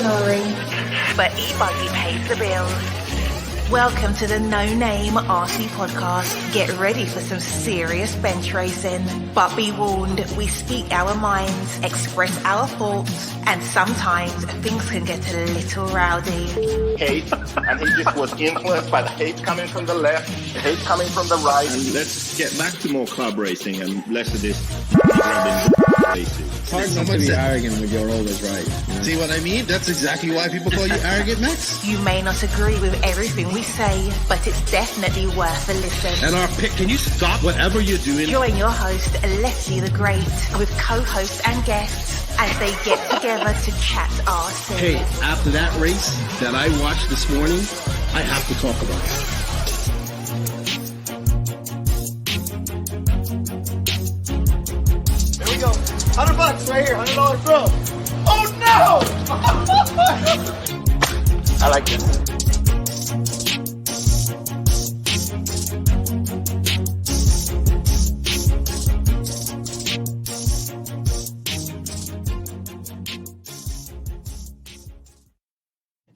glory, but e-buggy pays the bills. Welcome to the No Name RC podcast. Get ready for some serious bench racing. But be warned, we speak our minds, express our thoughts, and sometimes things can get a little rowdy. Hate, and he just was influenced by the hate coming from the left, the hate coming from the right. And let's get back to more club racing and less of this racing. It's hard not to be arrogant when you're always right. You know? See what I mean? That's exactly why people call you arrogant, Max. You may not agree with everything we say, but it's definitely worth a listen. And our pick, can you stop whatever you're doing? Join your host, Lefty the Great, with co-hosts and guests as they get together to chat RC. Hey, after that race that I watched this morning, I have to talk about it. There we go. $100 right here, $100 throw. Oh no! I like this.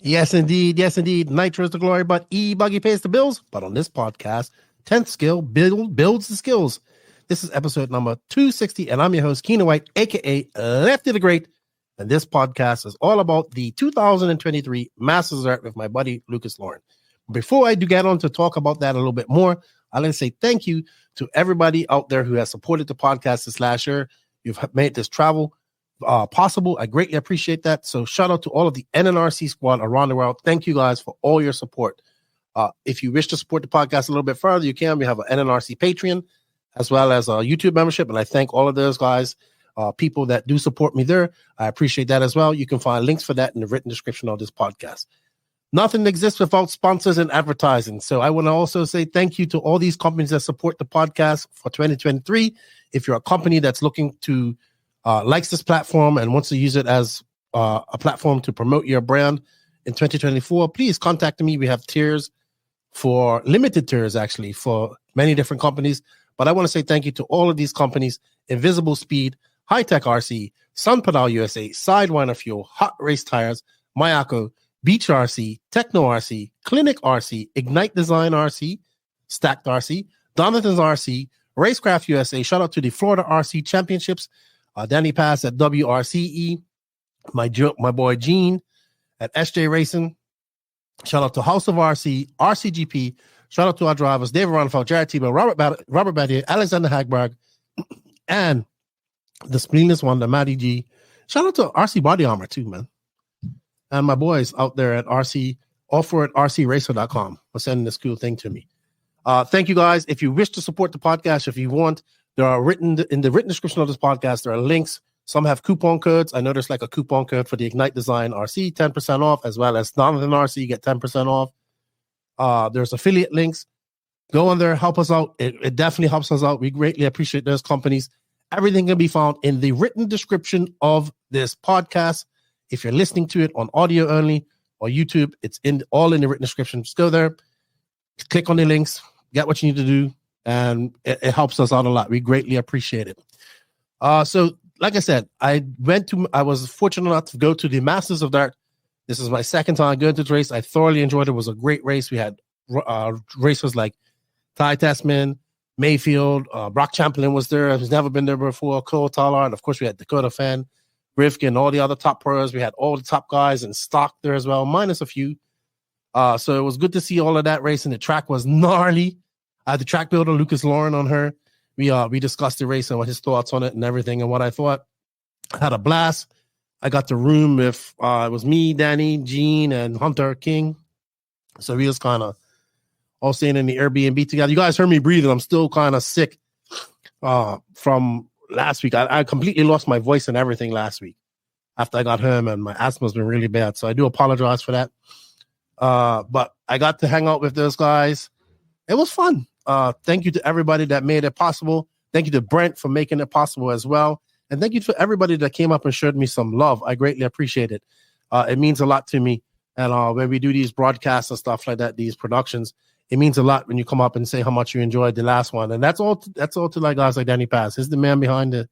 Yes, indeed. Yes, indeed. Nitro is the glory, but e-buggy pays the bills. But on this podcast, 10th skill builds the skills. This is episode number 260, and I'm your host, Keenan White, a.k.a. Lefty the Great. And this podcast is all about the 2023 Masters Art with my buddy, Lucas Lauren. Before I do get on to talk about that a little bit more, I'd like to say thank you to everybody out there who has supported the podcast this last year. You've made this travel possible. I greatly appreciate that. So shout out to all of the NNRC squad around the world. Thank you guys for all your support. If you wish to support the podcast a little bit further, you can. We have an NNRC Patreon as well as a YouTube membership. And I thank all of those guys, people that do support me there. I appreciate that as well. You can find links for that in the written description of this podcast. Nothing exists without sponsors and advertising. So I want to also say thank you to all these companies that support the podcast for 2023. If you're a company that's looking to likes this platform and wants to use it as a platform to promote your brand in 2024, please contact me. We have tiers for limited tiers, actually, for many different companies. But I want to say thank you to all of these companies: Invisible Speed, High Tech RC, Sun Pedal USA, Sidewinder Fuel, Hot Race Tires, Mayako, Beach RC, Techno RC, Clinic RC, Ignite Design RC, Stacked RC, Donathan's RC, RaceCraft USA. Shout out to the Florida RC Championships. Danny Pass at WRCE, my boy Gene at SJ Racing. Shout out to House of RC, RCGP. Shout out to our drivers, David Ronfeld, Jared Tebow, Robert Battier, Alexander Hagberg, and the spleenless one, the Matty G. Shout out to RC Body Armor too, man. And my boys out there at RC, offer at rcracer.com for sending this cool thing to me. Thank you guys. If you wish to support the podcast, if you want, there are written in the written description of this podcast, there are links. Some have coupon codes. I know there's like a coupon code for the Ignite Design RC, 10% off, as well as Donovan RC, you get 10% off. There's affiliate links. Go on there, help us out. It definitely helps us out. We greatly appreciate those companies. Everything can be found in the written description of this podcast. If you're listening to it on audio only or YouTube, it's all in the written description. Just go there, click on the links, get what you need to do. And it helps us out a lot. We greatly appreciate it. So, like I said, I was fortunate enough to go to the Masters of Dart. This is my second time going to this race. I thoroughly enjoyed it. It was a great race. We had racers like Ty Tessman, Mayfield, Brock Champlin was there, who's never been there before, Cole Tallard. Of course, we had Dakota Fan, Rivkin, all the other top pros. We had all the top guys in stock there as well, minus a few. So it was good to see all of that race, and the track was gnarly. I had the track builder, Lucas Lauren, on her. We discussed the race and what his thoughts on it and everything and what I thought. I had a blast. I got the room with, it was me, Danny, Gene, and Hunter King. So we was kind of all staying in the Airbnb together. You guys heard me breathing. I'm still kind of sick from last week. I completely lost my voice and everything last week after I got home, and my asthma's been really bad. So I do apologize for that. But I got to hang out with those guys. It was fun. Thank you to everybody that made it possible. Thank you to Brent for making it possible as well. And thank you to everybody that came up and showed me some love. I greatly appreciate it. It means a lot to me. And when we do these broadcasts and stuff like that, these productions, it means a lot when you come up and say how much you enjoyed the last one. And that's all to like guys like Danny Pass. He's the man behind the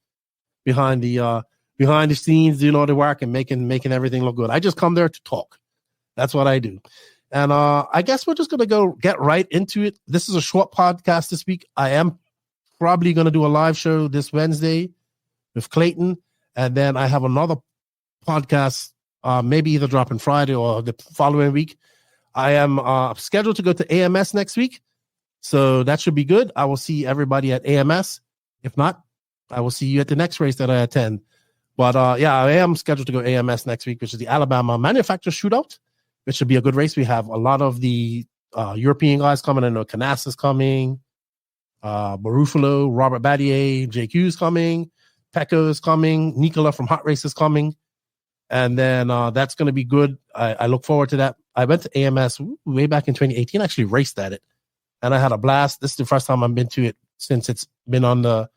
behind the scenes doing all the work and making everything look good. I just come there to talk. That's what I do. And I guess we're just going to go get right into it. This is a short podcast this week. I am probably going to do a live show this Wednesday with Clayton. And then I have another podcast, maybe either dropping Friday or the following week. I am scheduled to go to AMS next week. So that should be good. I will see everybody at AMS. If not, I will see you at the next race that I attend. But yeah, I am scheduled to go AMS next week, which is the Alabama Manufacturers Shootout, which should be a good race. We have a lot of the European guys coming. I know Canas is coming, Barufalo, Robert Battier, JQ's coming, Pecco is coming, Nicola from Hot Race is coming. And then that's going to be good. I look forward to that. I went to AMS way back in 2018, actually raced at it. And I had a blast. This is the first time I've been to it since it's been on the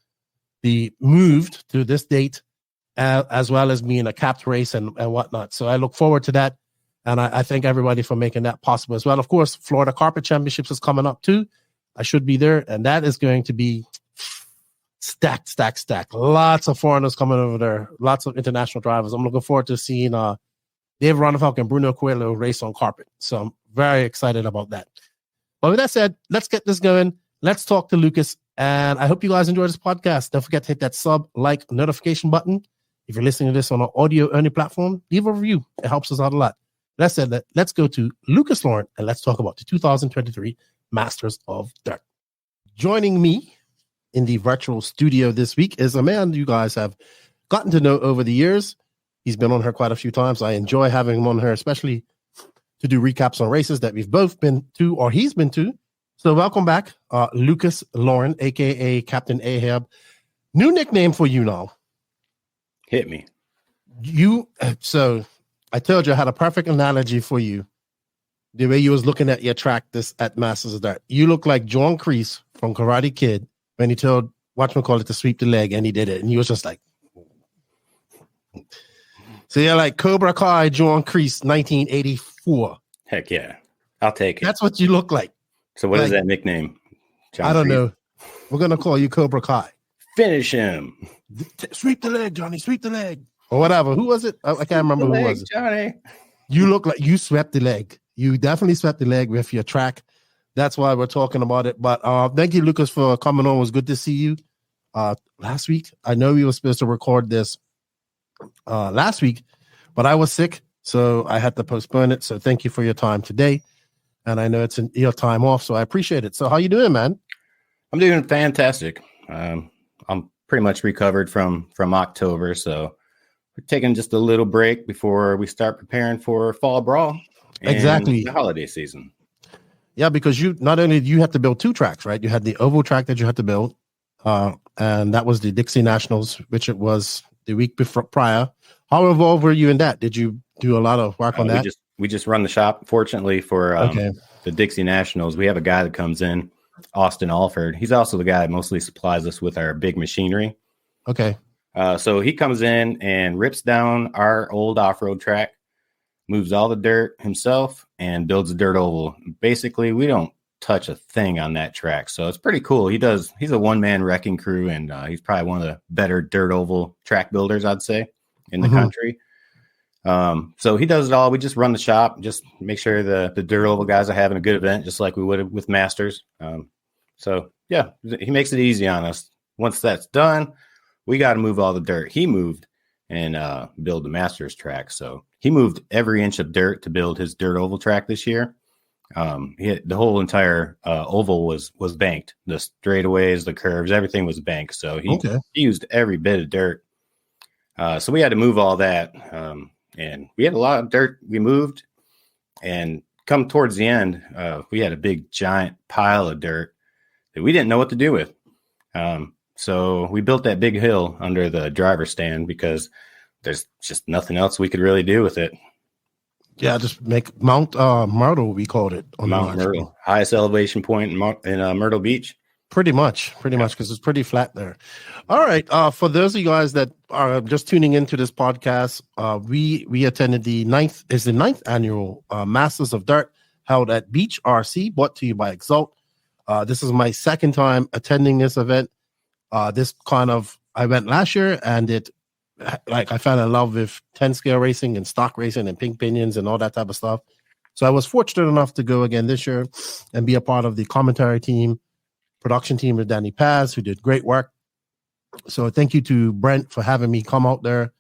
moved to this date, as well as being a capped race and whatnot. So I look forward to that. And I thank everybody for making that possible as well. Of course, Florida Carpet Championships is coming up too. I should be there. And that is going to be stacked. Lots of foreigners coming over there. Lots of international drivers. I'm looking forward to seeing Dave Ronefalk and Bruno Coelho race on carpet. So I'm very excited about that. But with that said, let's get this going. Let's talk to Lucas. And I hope you guys enjoy this podcast. Don't forget to hit that sub, like, notification button. If you're listening to this on an audio-only platform, leave a review. It helps us out a lot. That said, let's go to Lucas Lauren and let's talk about the 2023 Masters of Dirt. Joining me in the virtual studio this week is a man you guys have gotten to know over the years. He's been on here quite a few times. I enjoy having him on here, especially to do recaps on races that we've both been to or he's been to. So welcome back, Lucas Lauren, a.k.a. Captain Ahab. New nickname for you now. Hit me. So I told you I had a perfect analogy for you. The way you was looking at your track at Masters of Dirt. You look like John Kreese from Karate Kid when he told whatchamacallit to sweep the leg and he did it. And he was just like, so you're like Cobra Kai, John Kreese, 1984. Heck yeah. I'll take it. That's what you look like. So what is that nickname? John I don't Kreese? know. We're going to call you Cobra Kai. Finish him. Sweep the leg, Johnny. Sweep the leg. Or whatever. Who was it? I can't remember who was it. Johnny. You look like you swept the leg. You definitely swept the leg with your track. That's why we're talking about it. But thank you, Lucas, for coming on. It was good to see you last week. I know we were supposed to record this last week, but I was sick, so I had to postpone it. So thank you for your time today. And I know it's your time off, so I appreciate it. So how you doing, man? I'm doing fantastic. I'm pretty much recovered from October, so we're taking just a little break before we start preparing for fall brawl. And exactly. The holiday season. Yeah, because you not only you had to build two tracks, right? You had the oval track that you had to build, and that was the Dixie Nationals, which it was the week before prior. How involved were you in that? Did you do a lot of work on that? We just run the shop. Fortunately for the Dixie Nationals, we have a guy that comes in, Austin Alford. He's also the guy that mostly supplies us with our big machinery. Okay. So he comes in and rips down our old off-road track, moves all the dirt himself, and builds a dirt oval. Basically, we don't touch a thing on that track. So it's pretty cool. He's a one-man wrecking crew, and he's probably one of the better dirt oval track builders, I'd say, in the country. So he does it all. We just run the shop, just make sure the dirt oval guys are having a good event, just like we would have with Masters. So yeah, he makes it easy on us. Once that's done, we got to move all the dirt. He moved and build the Masters track. So he moved every inch of dirt to build his dirt oval track this year. The whole entire oval was banked. The straightaways, the curves, everything was banked. So he used every bit of dirt. So we had to move all that. And we had a lot of dirt we moved. And come towards the end, we had a big giant pile of dirt that we didn't know what to do with. So we built that big hill under the driver's stand because there's just nothing else we could really do with it. Yeah, just make Mount Myrtle, we called it. On Mount Myrtle, highest elevation point in Myrtle Beach. Pretty much, because it's pretty flat there. All right. For those of you guys that are just tuning into this podcast, we attended the ninth annual Masters of Dirt held at Beach RC, brought to you by Exalt. This is my second time attending this event. I went last year, and it like I fell in love with 10 scale racing and stock racing and pink pinions and all that type of stuff. So I was fortunate enough to go again this year and be a part of the commentary team, production team with Danny Paz, who did great work. So thank you to Brent for having me come out there,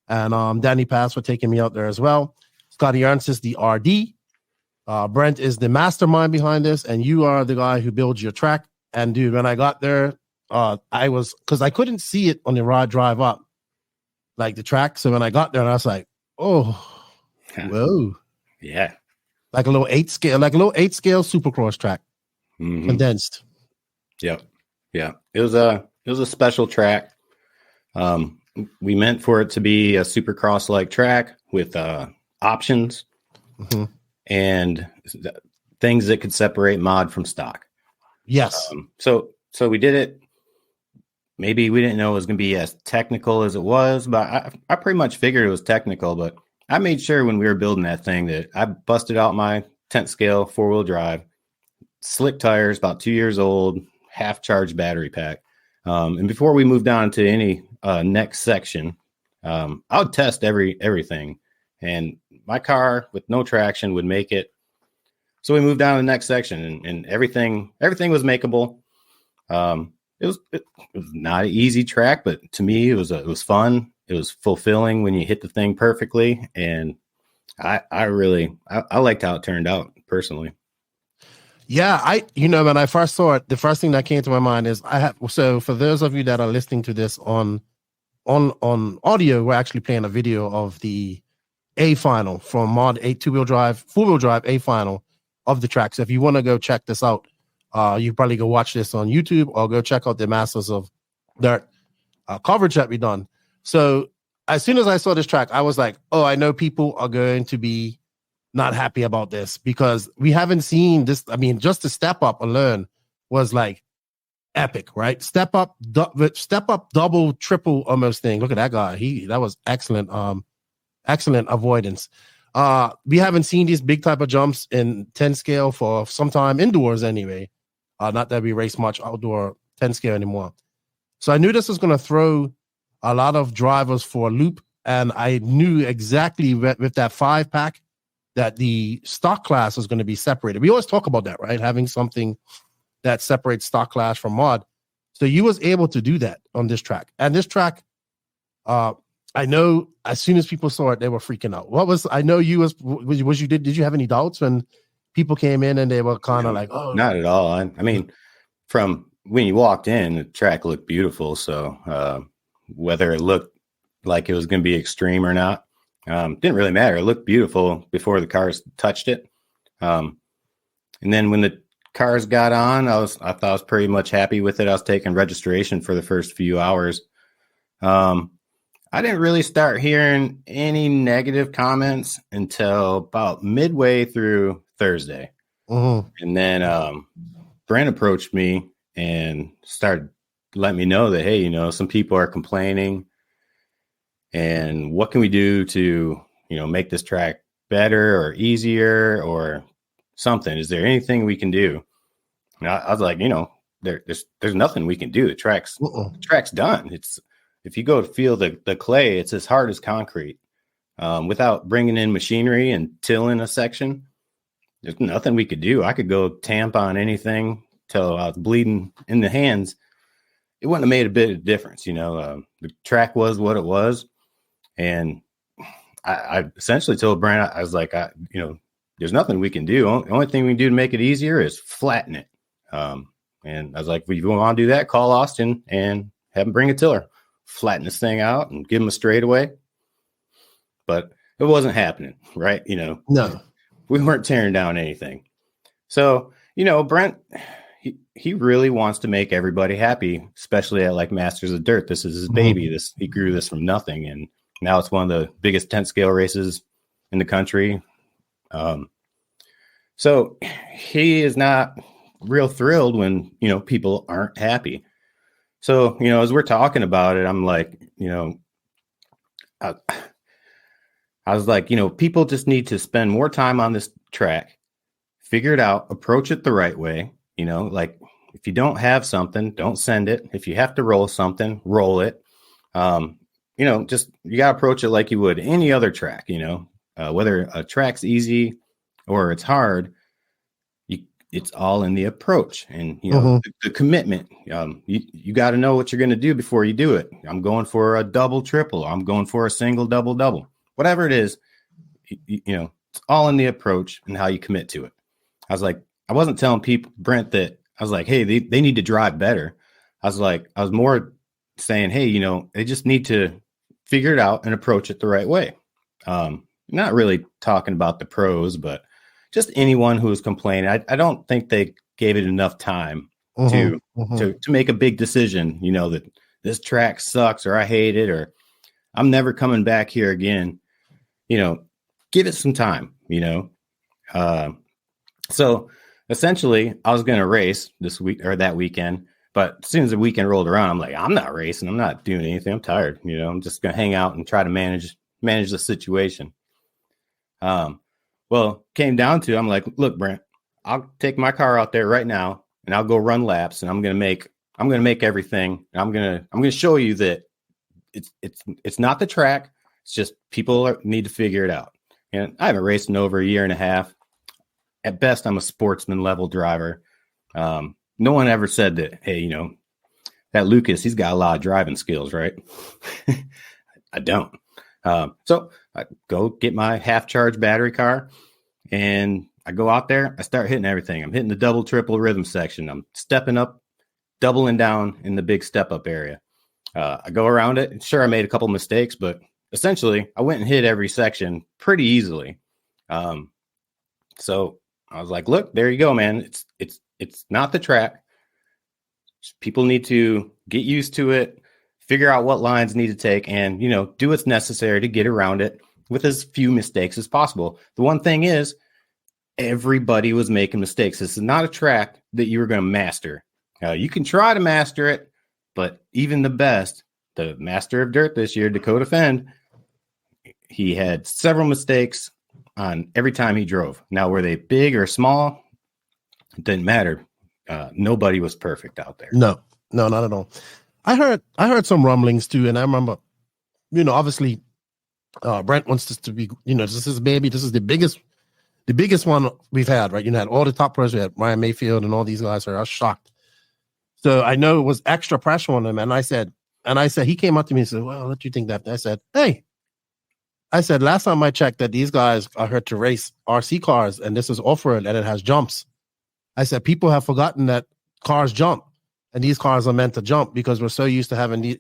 and Danny Paz for taking me out there as well. Scotty Ernst is the RD. Brent is the mastermind behind this, and you are the guy who builds your track. And dude, when I got there, because I couldn't see it on the ride drive up, like the track. So when I got there, I was like, oh, whoa. Yeah. Like a little 8 scale supercross track, condensed. Yep. Yeah. It was a special track. We meant for it to be a supercross like track with options and things that could separate mod from stock. Yes. So we did it. Maybe we didn't know it was going to be as technical as it was, but I pretty much figured it was technical. But I made sure when we were building that thing that I busted out my 10th scale 4-wheel drive, slick tires, about 2 years old, half charged battery pack. And before we moved on to any next section, I would test everything. And my car with no traction would make it. So we moved on to the next section, and everything was makeable. It was not an easy track, but to me, it was fun. It was fulfilling when you hit the thing perfectly, and I liked how it turned out personally. Yeah, when I first saw it, the first thing that came to my mind is so for those of you that are listening to this on audio, we're actually playing a video of the A final from Mod 8 4-wheel drive A final of the track. So if you want to go check this out, you probably go watch this on YouTube or go check out the Masters of Dirt coverage that we done. So as soon as I saw this track, I was like, oh, I know people are going to be not happy about this because we haven't seen this. I mean, just the step up alone was like epic, right? Step up, double, triple almost thing. Look at that guy. That was excellent. Excellent avoidance. We haven't seen these big type of jumps in 10 scale for some time indoors anyway. Not that we race much outdoor 10 scale anymore. So I knew this was going to throw a lot of drivers for a loop. And I knew exactly with that 5-pack that the stock class was going to be separated. We always talk about that, right? Having something that separates stock class from mod. So you was able to do that on this track. And this track, I know as soon as people saw it, they were freaking out. Did you have any doubts when people came in and they were kind of like, oh, not at all. I mean, from when you walked in, the track looked beautiful. So whether it looked like it was going to be extreme or not, didn't really matter. It looked beautiful before the cars touched it. And then when the cars got on, I thought I was pretty much happy with it. I was taking registration for the first few hours. I didn't really start hearing any negative comments until about midway through Thursday. And then Brent approached me and started letting me know that, hey, some people are complaining and what can we do to, make this track better or easier or something? Is there anything we can do? And I was like, there's nothing we can do. The track's done. If you go to feel the clay, it's as hard as concrete. Without bringing in machinery and tilling a section, there's nothing we could do. I could go tamp on anything till I was bleeding in the hands. It wouldn't have made a bit of difference. The track was what it was. And I essentially told Brent, I was like, there's nothing we can do. The only thing we can do to make it easier is flatten it. And I was like, if you want to do that, call Austin and have him bring a tiller. Flatten this thing out and give him a straightaway. But it wasn't happening, right? No, we weren't tearing down anything. So, Brent, he really wants to make everybody happy, especially at like Masters of Dirt. This is his baby. He grew this from nothing. And now it's one of the biggest 10 scale races in the country. So he is not real thrilled when, people aren't happy. So, as we're talking about it, I'm like, I was like, people just need to spend more time on this track, figure it out, approach it the right way. Like if you don't have something, don't send it. If you have to roll something, roll it. just you got to approach it like you would any other track, whether a track's easy or it's hard, it's all in the approach and, the commitment. You got to know what you're going to do before you do it. I'm going for a double, triple. I'm going for a single, double, double, whatever it is, it's all in the approach and how you commit to it. I wasn't telling people, Brent, that I was like, hey, they need to drive better. I was more saying, hey, they just need to figure it out and approach it the right way. Not really talking about the pros, but just anyone who was complaining. I don't think they gave it enough time to make a big decision, that this track sucks or I hate it or I'm never coming back here again. Give it some time, So essentially, I was going to race this week or that weekend. But as soon as the weekend rolled around, I'm like, I'm not racing. I'm not doing anything. I'm tired. I'm just going to hang out and try to manage the situation. Well, came down to, I'm like, look, Brent, I'll take my car out there right now and I'll go run laps and I'm going to make everything. And I'm going to show you that it's not the track. It's just people need to figure it out. And I haven't raced in over a year and a half. At best, I'm a sportsman level driver. No one ever said that, hey, that Lucas, he's got a lot of driving skills, right? I don't. So I go get my half-charged battery car, and I go out there. I start hitting everything. I'm hitting the double, triple rhythm section. I'm stepping up, doubling down in the big step-up area. I go around it. Sure, I made a couple mistakes, but essentially, I went and hit every section pretty easily. So I was like, look, there you go, man. It's not the track. People need to get used to it, figure out what lines need to take, and, do what's necessary to get around it with as few mistakes as possible. The one thing is, everybody was making mistakes. This is not a track that you were going to master. You can try to master it, but even the best, the master of dirt this year, Dakota Fend, he had several mistakes on every time he drove. Now, were they big or small? It didn't matter. Nobody was perfect out there. No, not at all. I heard some rumblings too, and I remember, obviously, Brent wants this to be, this is baby. This is the biggest one we've had, right? Had all the top pros. We had Ryan Mayfield and all these guys. I was shocked. So I know it was extra pressure on him, and I said, he came up to me and said, "Well, what do you think that?" I said, "Hey." I said, last time I checked that these guys are here to race RC cars, and this is off-road, and it has jumps. I said, people have forgotten that cars jump, and these cars are meant to jump because we're so used to having these,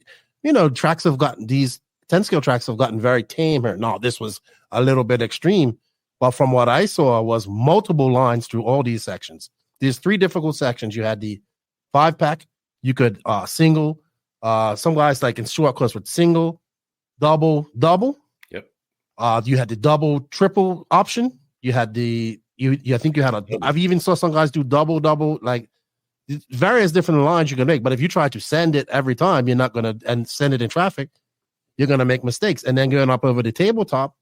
tracks have gotten, these 10-scale tracks have gotten very tame here. No, this was a little bit extreme. But from what I saw was multiple lines through all these sections. There's 3 difficult sections. You had the 5-pack. You could single. Some guys like in short course with single, double. You had the double, triple option. You had I think you had I've even saw some guys do double, like various different lines you can make. But if you try to send it every time, you're not going to, and send it in traffic, you're going to make mistakes. And then going up over the tabletop,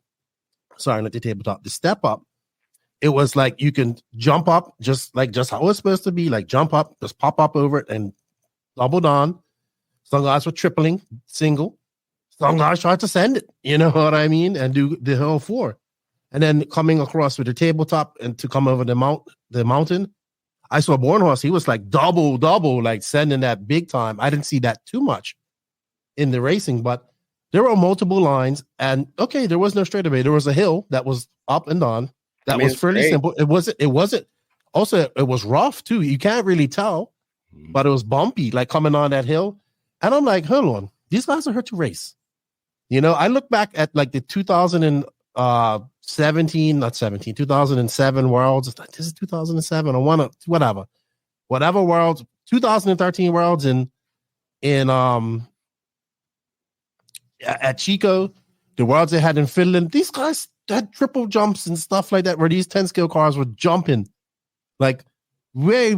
the step up, it was like you can jump up just how it's supposed to be, like jump up, just pop up over it and double down. Some guys were tripling, single. Some guys tried to send it, you know what I mean, and do the whole 4. And then coming across with the tabletop and to come over the mountain, I saw Bornhorst. He was like double, like sending that big time. I didn't see that too much in the racing, but there were multiple lines. And okay, there was no straightaway. There was a hill that was up and down. That was fairly simple. It wasn't. Also, it was rough too. You can't really tell, but it was bumpy, like coming on that hill. And I'm like, hold on, these guys are here to race. I look back at like the 2007 Worlds. This is 2007. I want to, whatever Worlds, 2013 Worlds at Chico, the Worlds they had in Finland. These guys had triple jumps and stuff like that, where these 10-scale cars were jumping like way,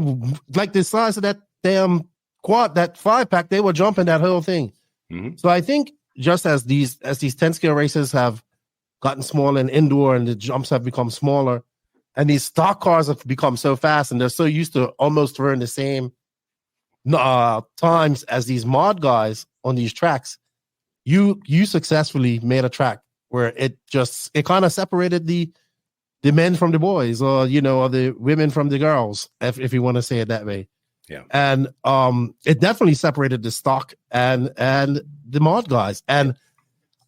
like the size of that damn quad, that 5-pack. They were jumping that whole thing. Mm-hmm. So I think, just as these 10-scale races have gotten smaller and indoor and the jumps have become smaller, and these stock cars have become so fast and they're so used to almost running the same times as these mod guys on these tracks, you successfully made a track where it kind of separated the men from the boys, or or the women from the girls, if you want to say it that way. Yeah. And it definitely separated the stock and the mod guys. And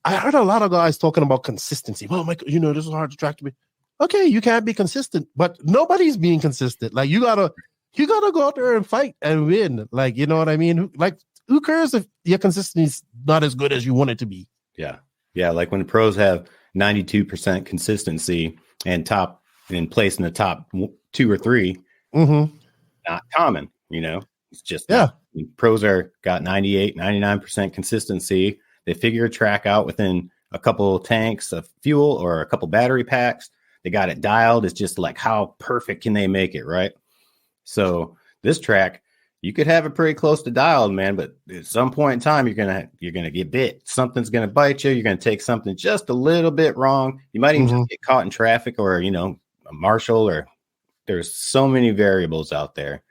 I heard a lot of guys talking about consistency. Well, Mike, this is hard to track to be. Okay, you can't be consistent, but nobody's being consistent. Like, you gotta go out there and fight and win. Like, you know what I mean? Like, who cares if your consistency is not as good as you want it to be? Yeah. Yeah. Like when the pros have 92% consistency and place in the top 2 or 3, not common, it's just, pros got 98, 99% consistency. They figure a track out within a couple tanks of fuel or a couple battery packs. They got it dialed. It's just like, how perfect can they make it, right? So this track, you could have it pretty close to dialed, man, but at some point in time, you're gonna get bit. Something's gonna bite you. You're gonna take something just a little bit wrong. You might even just get caught in traffic, or a marshal, or there's so many variables out there.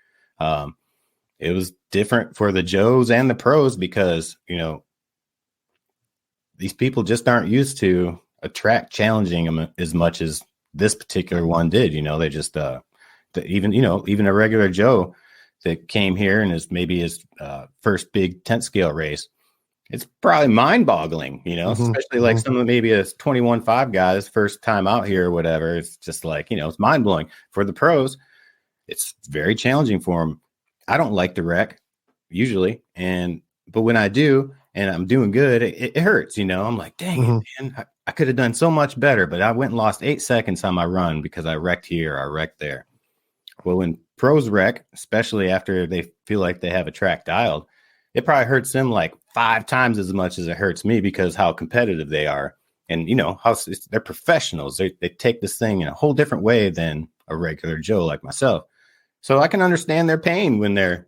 It was different for the Joes and the pros because these people just aren't used to a track challenging them as much as this particular one did. They just even a regular Joe that came here and is maybe his first big tent scale race, it's probably mind-boggling, especially like some of maybe a 21.5 guys first time out here or whatever. It's just like, it's mind-blowing. For the pros, it's very challenging for them. I don't like the wreck usually, but when I do and I'm doing good, it hurts. I'm like, dang it, man, I could have done so much better, but I went and lost 8 seconds on my run because I wrecked here, I wrecked there. Well, when pros wreck, especially after they feel like they have a track dialed, it probably hurts them like 5 times as much as it hurts me because how competitive they are. And, they're professionals. They take this thing in a whole different way than a regular Joe like myself. So I can understand their pain when they're,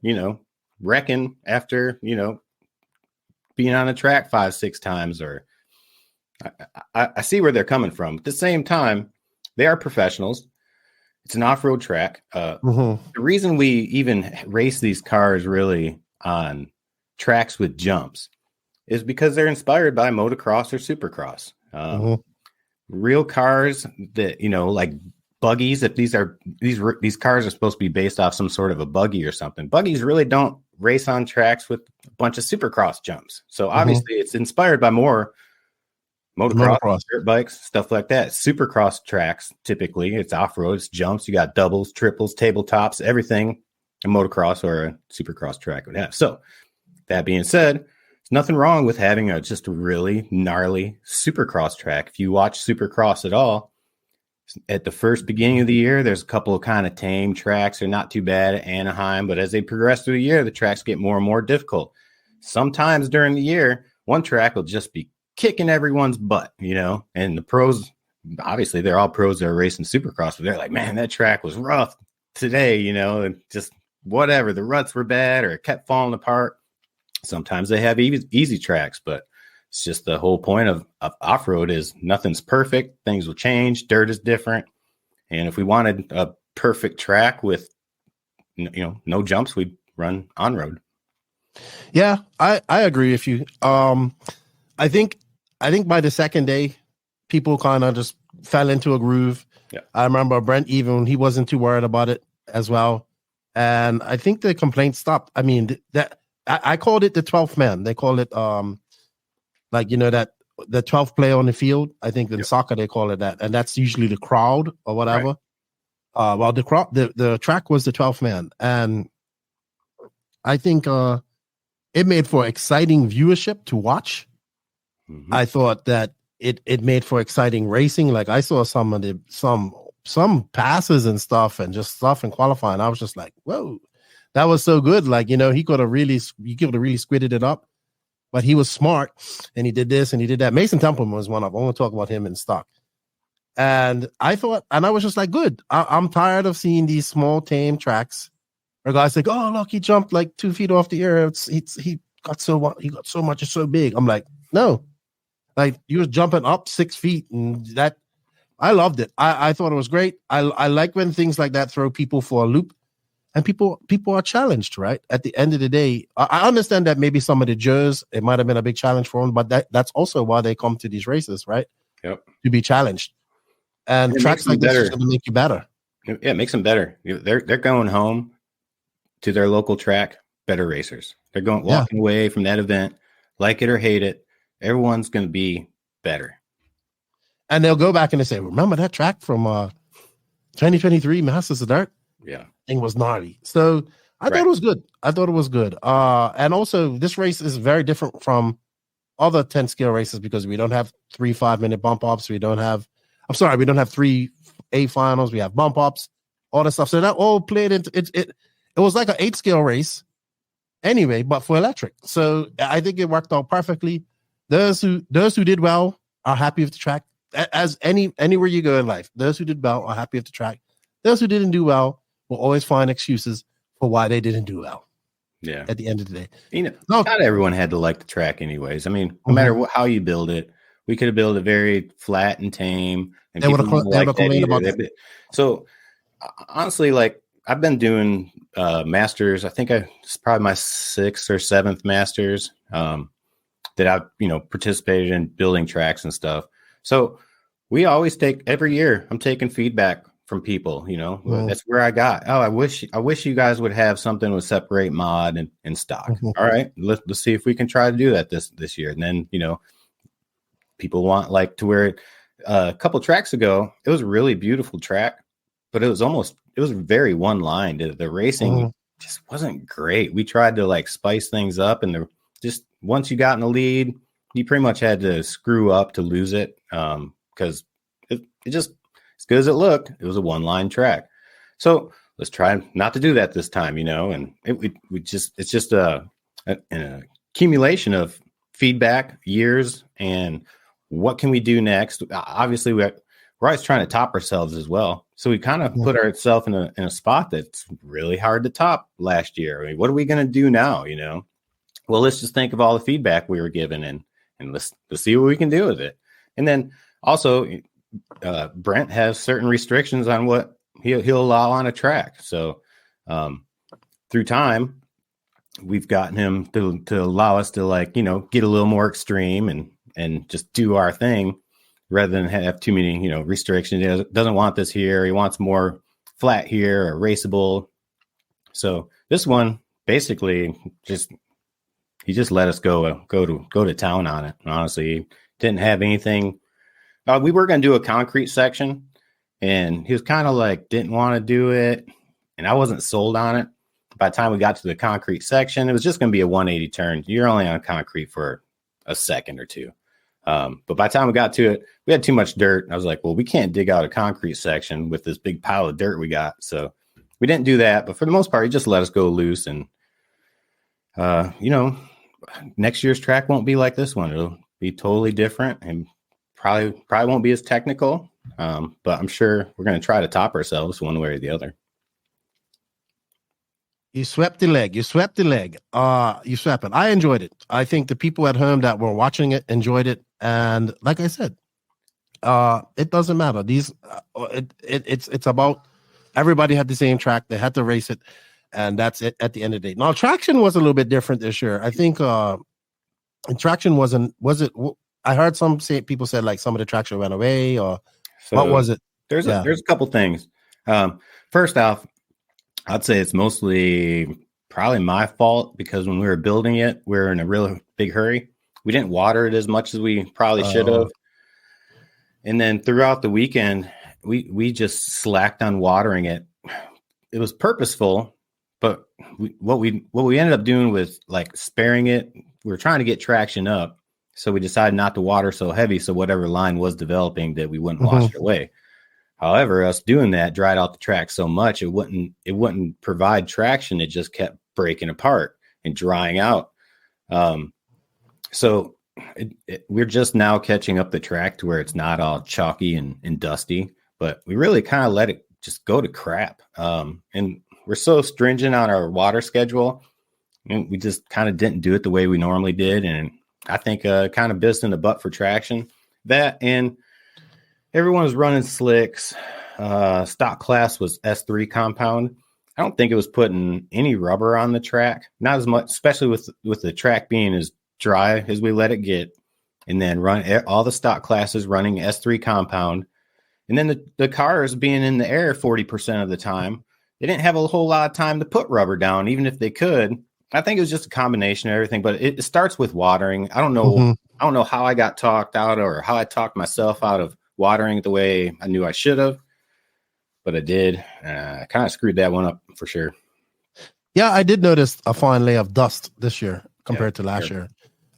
wrecking after, being on a track 5-6 times, or I see where they're coming from. At the same time, they are professionals. It's an off-road track. The reason we even race these cars really on tracks with jumps is because they're inspired by motocross or supercross. Real cars that, like buggies, if these cars are supposed to be based off some sort of a buggy or something, buggies really don't race on tracks with a bunch of supercross jumps. So obviously it's inspired by more motocross, dirt bikes, stuff like that. Supercross tracks, typically it's off-road, it's jumps, you got doubles, triples, tabletops, everything a motocross or a supercross track would have. So that being said, there's nothing wrong with having just a really gnarly supercross track. If you watch supercross at all, at the first beginning of the year, there's a couple of kind of tame tracks. They're not too bad at Anaheim, but as they progress through the year, the tracks get more and more difficult. Sometimes during the year, one track will just be kicking everyone's butt, and the pros, obviously they're all pros that are racing supercross, but they're like, man, that track was rough today, and just whatever. The ruts were bad or it kept falling apart. Sometimes they have easy tracks, but it's just the whole point of off-road is nothing's perfect. Things will change. Dirt is different. And if we wanted a perfect track with, no jumps, we'd run on-road. Yeah, I agree with you. I think by the second day, people kind of just fell into a groove. Yeah. I remember Brent, even he wasn't too worried about it as well. And I think the complaints stopped. I mean, I called it the 12th man. They call it, that the 12th player on the field. I think in soccer, they call it that. And that's usually the crowd or whatever. Right. Well, the track was the 12th man. And I think it made for exciting viewership to watch. I thought that it made for exciting racing. Like I saw some passes and stuff and just stuff in qualifying. I was just like, whoa, that was so good. Like, he could have really squidded it up, but he was smart and he did this and he did that. Mason Templeman was one of them. I want to talk about him in stock. And I was just like, good. I'm tired of seeing these small tame tracks where guys like, oh, look, he jumped like 2 feet off the air. He got so much, it's so big. I'm like, no. Like you were jumping up 6 feet, and that I loved it. I thought it was great. I like when things like that throw people for a loop. and people are challenged, right? At the end of the day, I understand that maybe some of the jurors, it might have been a big challenge for them, but that's also why they come to these races, right? Yep. To be challenged. And tracks like this is going to make you better. Yeah, it makes them better. They're going home to their local track, better racers. They're walking away from that event, like it or hate it. Everyone's going to be better. And they'll go back and they say, remember that track from 2023 Masters of Dirt? Yeah. Thing was gnarly. So I thought it was good. And also this race is very different from other 10 scale races because we don't have 3 5-minute bump ups. We don't have 3 A finals. We have bump ups, all that stuff. So that all played into it was like an 8 scale race anyway, but for electric. So I think it worked out perfectly. Those who did well are happy with the track. As anywhere you go in life, those who did well are happy with the track. Those who didn't do well will always find excuses for why they didn't do well. Yeah. At the end of the day, not everyone had to like the track, anyways. I mean, no matter how you build it, we could have built it very flat and tame, and people didn't like that either. So honestly, like I've been doing masters. I think it's probably my 6th or 7th masters that I've participated in building tracks and stuff. So we always every year I'm taking feedback from people, that's where I got. I wish you guys would have something with separate mod and stock. All right, let's see if we can try to do that this year. And then, people want like to where a couple tracks ago, it was a really beautiful track, but it was very one line. The racing just wasn't great. We tried to like spice things up, and just once you got in the lead, you pretty much had to screw up to lose it. Because it just, as good as it looked, it was a one-line track. So let's try not to do that this time, and it's just an accumulation of feedback, years, and what can we do next? Obviously, we're always trying to top ourselves as well. So we kind of put ourselves in a spot that's really hard to top last year. I mean, what are we going to do now? Well, let's just think of all the feedback we were given and let's see what we can do with it. And then also, Brent has certain restrictions on what he'll allow on a track. So through time, we've gotten him to allow us to get a little more extreme and just do our thing rather than have too many, restrictions. He doesn't want this here. He wants more flat here or raceable. So this one basically he just let us go to town on it. Honestly, he didn't have anything. We were going to do a concrete section, and he was kind of like, didn't want to do it. And I wasn't sold on it. By the time we got to the concrete section, it was just going to be a 180 turn. You're only on concrete for a second or two. But by the time we got to it, we had too much dirt. I was like, well, we can't dig out a concrete section with this big pile of dirt we got. So we didn't do that. But for the most part, he just let us go loose. And, next year's track won't be like this one. It'll be totally different and probably won't be as technical. But I'm sure we're going to try to top ourselves one way or the other. You swept the leg. You swept it. I enjoyed it. I think the people at home that were watching it enjoyed it. And like I said, it doesn't matter. It's about everybody had the same track. They had to race it. And that's it at the end of the day. Now, traction was a little bit different this year. I think traction was it? I heard people said like some of the traction went away, or what was it? There's a couple things. First off, I'd say it's mostly probably my fault because when we were building it, we were in a real big hurry. We didn't water it as much as we probably should have. And then throughout the weekend, we just slacked on watering it. It was purposeful. But what we ended up doing was like sparing it. We were trying to get traction up. So we decided not to water so heavy. So whatever line was developing that we wouldn't wash it away. However, us doing that dried out the track so much, it wouldn't provide traction. It just kept breaking apart and drying out. So we're just now catching up the track to where it's not all chalky and dusty, but we really kind of let it just go to crap. And we're so stringent on our water schedule, and we just kind of didn't do it the way we normally did. And I think kind of bit us in the butt for traction. That, and everyone was running slicks. Stock class was S3 compound. I I don't think it was putting any rubber on the track, not as much, especially with the track being as dry as we let it get, and then run all the stock classes running S3 compound, and then the cars being in the air 40% of the time. They didn't have a whole lot of time to put rubber down, even if they could. I think it was just a combination of everything, but it starts with watering. I don't know. I don't know how I got talked out or how I talked myself out of watering the way I knew I should have. But I did. I kind of screwed that one up for sure. Yeah, I did notice a fine layer of dust this year compared to last year,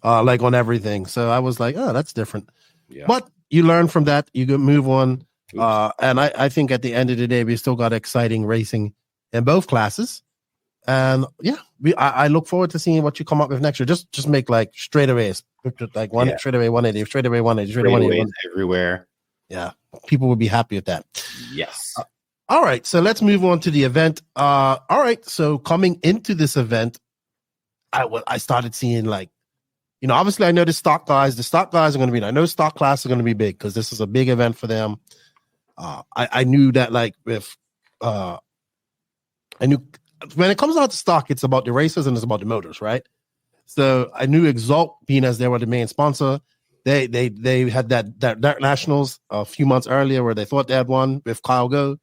like on everything. So I was like, oh, that's different. Yeah. But you learn from that. You can move on. And I think at the end of the day, we still got exciting racing in both classes. And yeah, I look forward to seeing what you come up with next year. Just make like straightaways, like straightaway 180, straightaway 180, straightaway 180 everywhere. Yeah, people would be happy with that. Yes. All right, so let's move on to the event. All right, so coming into this event, I started seeing like, obviously I know the stock guys are going to be, I know stock class are going to be big because this is a big event for them. I knew that like I knew when it comes out to stock, it's about the racers and it's about the motors, right? So I knew Exalt, being as they were the main sponsor, they had that Dark Nationals a few months earlier where they thought they had won with Kyle Go.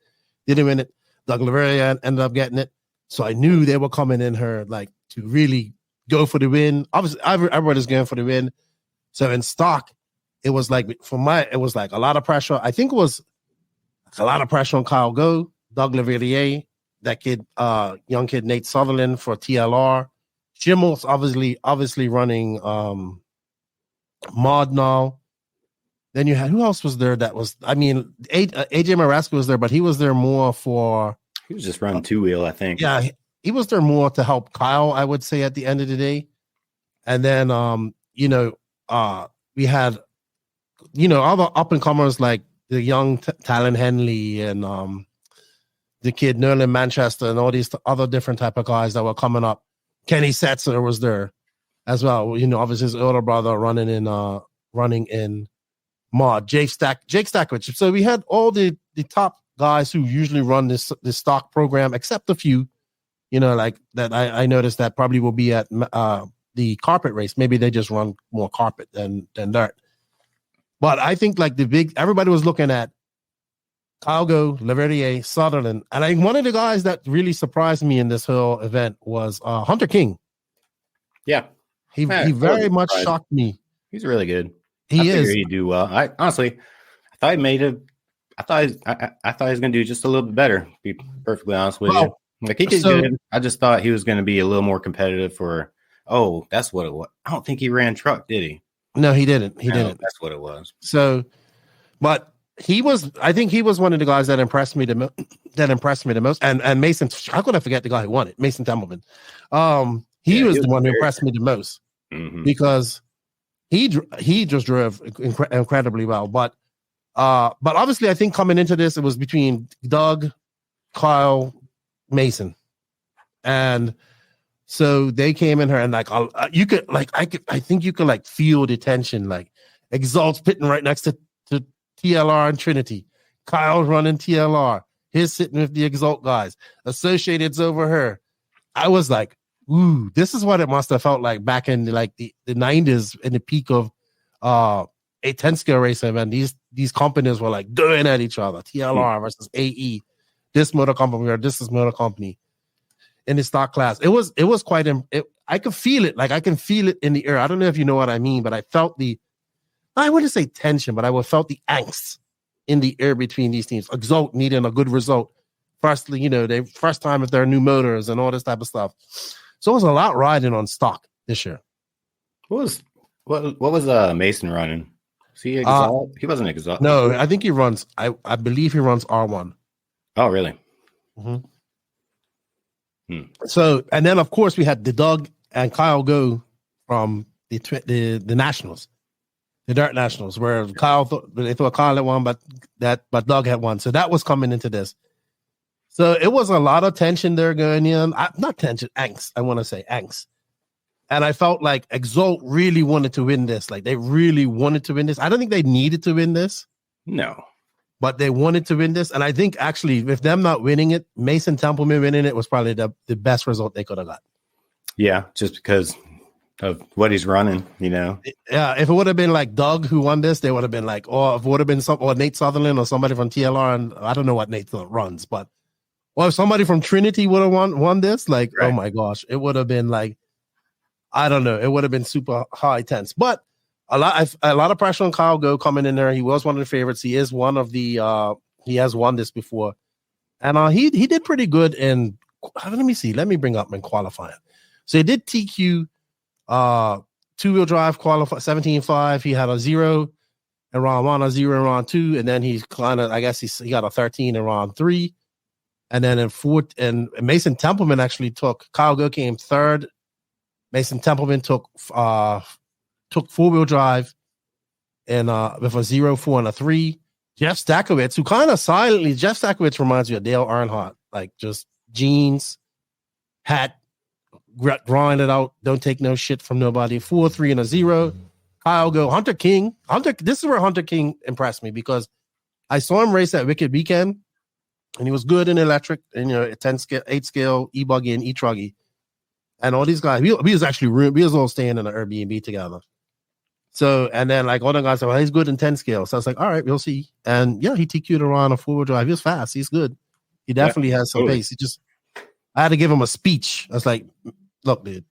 Didn't win it. Doug Laveria ended up getting it. So I knew they were coming in here like to really go for the win. Obviously, everybody's going for the win. So in stock, it was like it was like a lot of pressure. I think it was a lot of pressure on Kyle Go, Doug Laveria, that kid, young kid Nate Sutherland for TLR. Jim was obviously running Mod now. Then you had, who else was there that was, AJ Maraska was there, but he was there more for... He was just running two-wheel, I think. Yeah, he was there more to help Kyle, I would say, at the end of the day. And then, we had, other up-and-comers like the young Talon Henley and the kid Nerlin Manchester and all these other different type of guys that were coming up. Kenny Setzer was there as well. Obviously his older brother running in Mod, Jake Stackwich. So we had all the top guys who usually run this stock program, except a few, like that. I noticed that probably will be at the carpet race. Maybe they just run more carpet than dirt. But I think like everybody was looking at Kyle Go, Laverdier, Sutherland, and I think one of the guys that really surprised me in this whole event was Hunter King. Yeah, he very much shocked me. He's really good. He is. He'd do well. I honestly, I thought he made it. I thought he was going to do just a little bit better. To be perfectly honest with you, like he did good. I just thought he was going to be a little more competitive. That's what it was. I don't think he ran truck, did he? No, he didn't. He didn't. That's what it was. So, but he was. I think he was one of the guys that impressed me the most. And Mason, how could I forget the guy who won it? Mason Templeman. He was the one who impressed me the most because he just drove incredibly well. But obviously, I think coming into this, it was between Doug, Kyle, Mason, and so they came in here and like you could like I think you could like feel the tension, like Exalt's pitting right next to TLR and Trinity. Kyle's running TLR. He's sitting with the Exalt guys. Associated's over here. I was like, ooh, this is what it must have felt like back in like the 90s in the peak of a 10 scale racing, and these companies were like going at each other. TLR versus AE. This motor company or this is motor company in the stock class. It was quite I could feel it. Like I can feel it in the air. I don't know if you know what I mean, but I felt I wouldn't say tension, but I felt the angst in the air between these teams. Exalt needing a good result. Firstly, they first time with their new motors and all this type of stuff. So it was a lot riding on stock this year. What was Mason running? Was he Exalt? He wasn't Exalt. No, I think he runs. I believe he runs R1. Oh, really? Mm-hmm. So, and then of course we had the Doug and Kyle Go from the Nationals, the Dirt Nationals, where they thought Kyle had won, but Doug had won. So that was coming into this. So it was a lot of tension there going in. Not tension, angst. I want to say angst. And I felt like Exalt really wanted to win this. Like they really wanted to win this. I don't think they needed to win this. No. but they wanted to win this. And I think actually, with them not winning it, Mason Templeman winning it was probably the best result they could have got. Yeah, just because of what he's running, Yeah, if it would have been like Doug who won this, they would have been like, or if it would have been or Nate Sutherland or somebody from TLR, and I don't know what Nate runs, but or if somebody from Trinity would have won this, like, right. Oh my gosh, it would have been like, I don't know, it would have been super high tense. But a lot of pressure on Kyle Go coming in there. He was one of the favorites. He is one of the he has won this before, and he did pretty good in. Let me see. Let me bring up in qualifying. So he did TQ. 2-wheel drive qualify 17.5. He had a 0 in round 1, a 0 in round 2, and then he's kind of, I guess he got a 13 in round 3, and then in 4. And Mason Templeman actually took. Kyle Go came 3rd. Mason Templeman took 4-wheel drive and with a 0, 4, and a 3. Jeff Stakowitz, who kind of silently, Jeff Stakowitz reminds me of Dale Earnhardt, like just jeans, hat. Grind it out. Don't take no shit from nobody. 4, 3, and a 0. Kyle Go. Hunter King. This is where Hunter King impressed me because I saw him race at Wicked Weekend, and he was good in electric, and 10 scale, 8 scale, e-buggy, and e-truggy, and all these guys. We was all staying in an Airbnb together. So, and then like all the guys said, well, he's good in 10 scale. So I was like, all right, we'll see. And yeah, he TQ'd around a 4-wheel drive. He was fast. He's good. He definitely has some pace. I had to give him a speech. I was like, look, dude.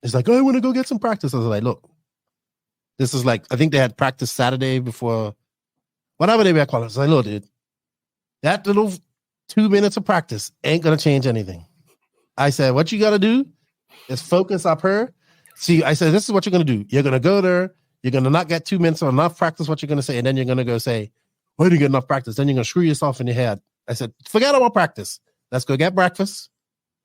He's like, oh, I want to go get some practice. I was like, look, this is like, I think they had practice Saturday before, whatever they were calling. I was like, look, dude, that little 2 minutes of practice ain't going to change anything. I said, what you got to do is focus up here. See, I said, this is what you're going to do. You're going to go there. You're going to not get 2 minutes or enough practice what you're going to say. And then you're going to go say, why didn't you get enough practice? Then you're going to screw yourself in your head. I said, forget about practice. Let's go get breakfast.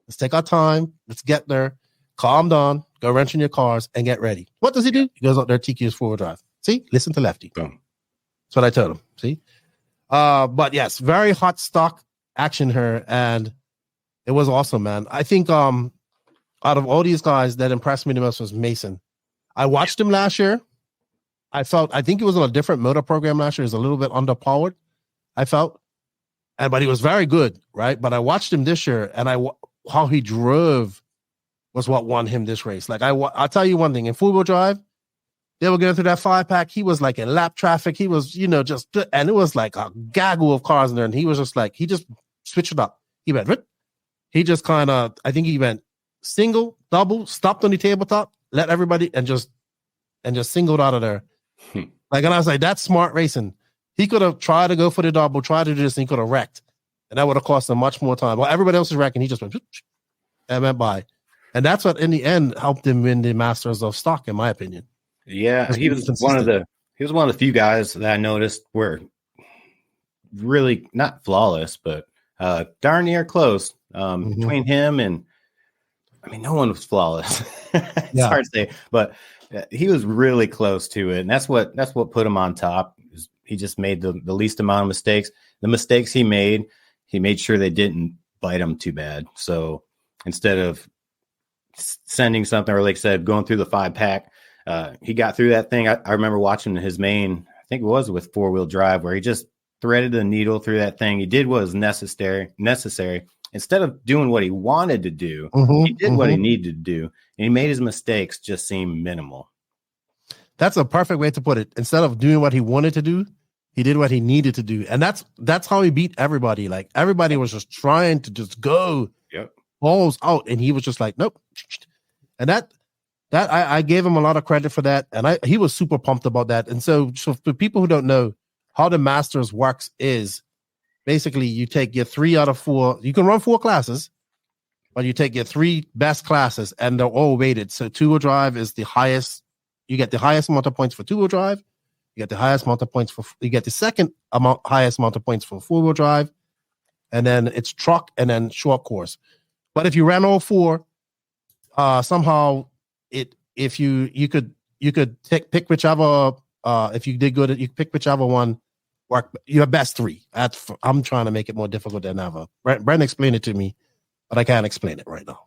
Let's take our time. Let's get there. Calm down. Go wrench in your cars and get ready. What does he do? He goes out there, TQ's 4-wheel drive. See? Listen to Lefty. Boom. That's what I told him. See? But yes, very hot stock action here. And it was awesome, man. I think out of all these guys that impressed me the most was Mason. I watched him last year. I think he was on a different motor program last year. He was a little bit underpowered, I felt. But he was very good, right? But I watched him this year, and how he drove was what won him this race. Like I'll tell you one thing: in 4-wheel drive, they were going through that 5-pack. He was like in lap traffic. He was, and it was like a gaggle of cars in there. And he was just like, he just switched it up. He just kind of, I think he went single, double, stopped on the tabletop, let everybody, and just singled out of there. Like, and I was like, that's smart racing. He could have tried to go for the double, tried to do this, and he could have wrecked. And that would have cost him much more time. While everybody else was wrecking, he just went and went by. And that's what, in the end, helped him win the Masters of Stock, in my opinion. Yeah, he was one of the few guys that I noticed were really not flawless, but darn near close. Between him and, I mean, no one was flawless. It's hard to say, but he was really close to it, and that's what put him on top. He just made the least amount of mistakes. The mistakes he made sure they didn't bite him too bad. So instead of sending something, or like I said, going through the 5-pack, he got through that thing. I remember watching his main, I think it was with 4-wheel drive, where he just threaded the needle through that thing. He did what was necessary. Instead of doing what he wanted to do, he did what he needed to do, and he made his mistakes just seem minimal. That's a perfect way to put it. Instead of doing what he wanted to do, he did what he needed to do. And that's how he beat everybody. Like, everybody was just trying to just go balls out, and he was just like, nope. And that I gave him a lot of credit for that, and he was super pumped about that. And so for people who don't know how the Masters works, is basically you take your 3 out of 4. You can run 4 classes, but you take your 3 best classes, and they're all weighted. So 2-wheel drive is the highest. You get the highest amount of points for 2-wheel drive. You get the highest amount of points you get the second highest amount of points for 4-wheel drive. And then it's truck and then short course. But if you ran all 4, somehow if you could pick whichever, if you did good, you pick whichever one work, your best 3. I'm trying to make it more difficult than ever. Brent explained it to me, but I can't explain it right now.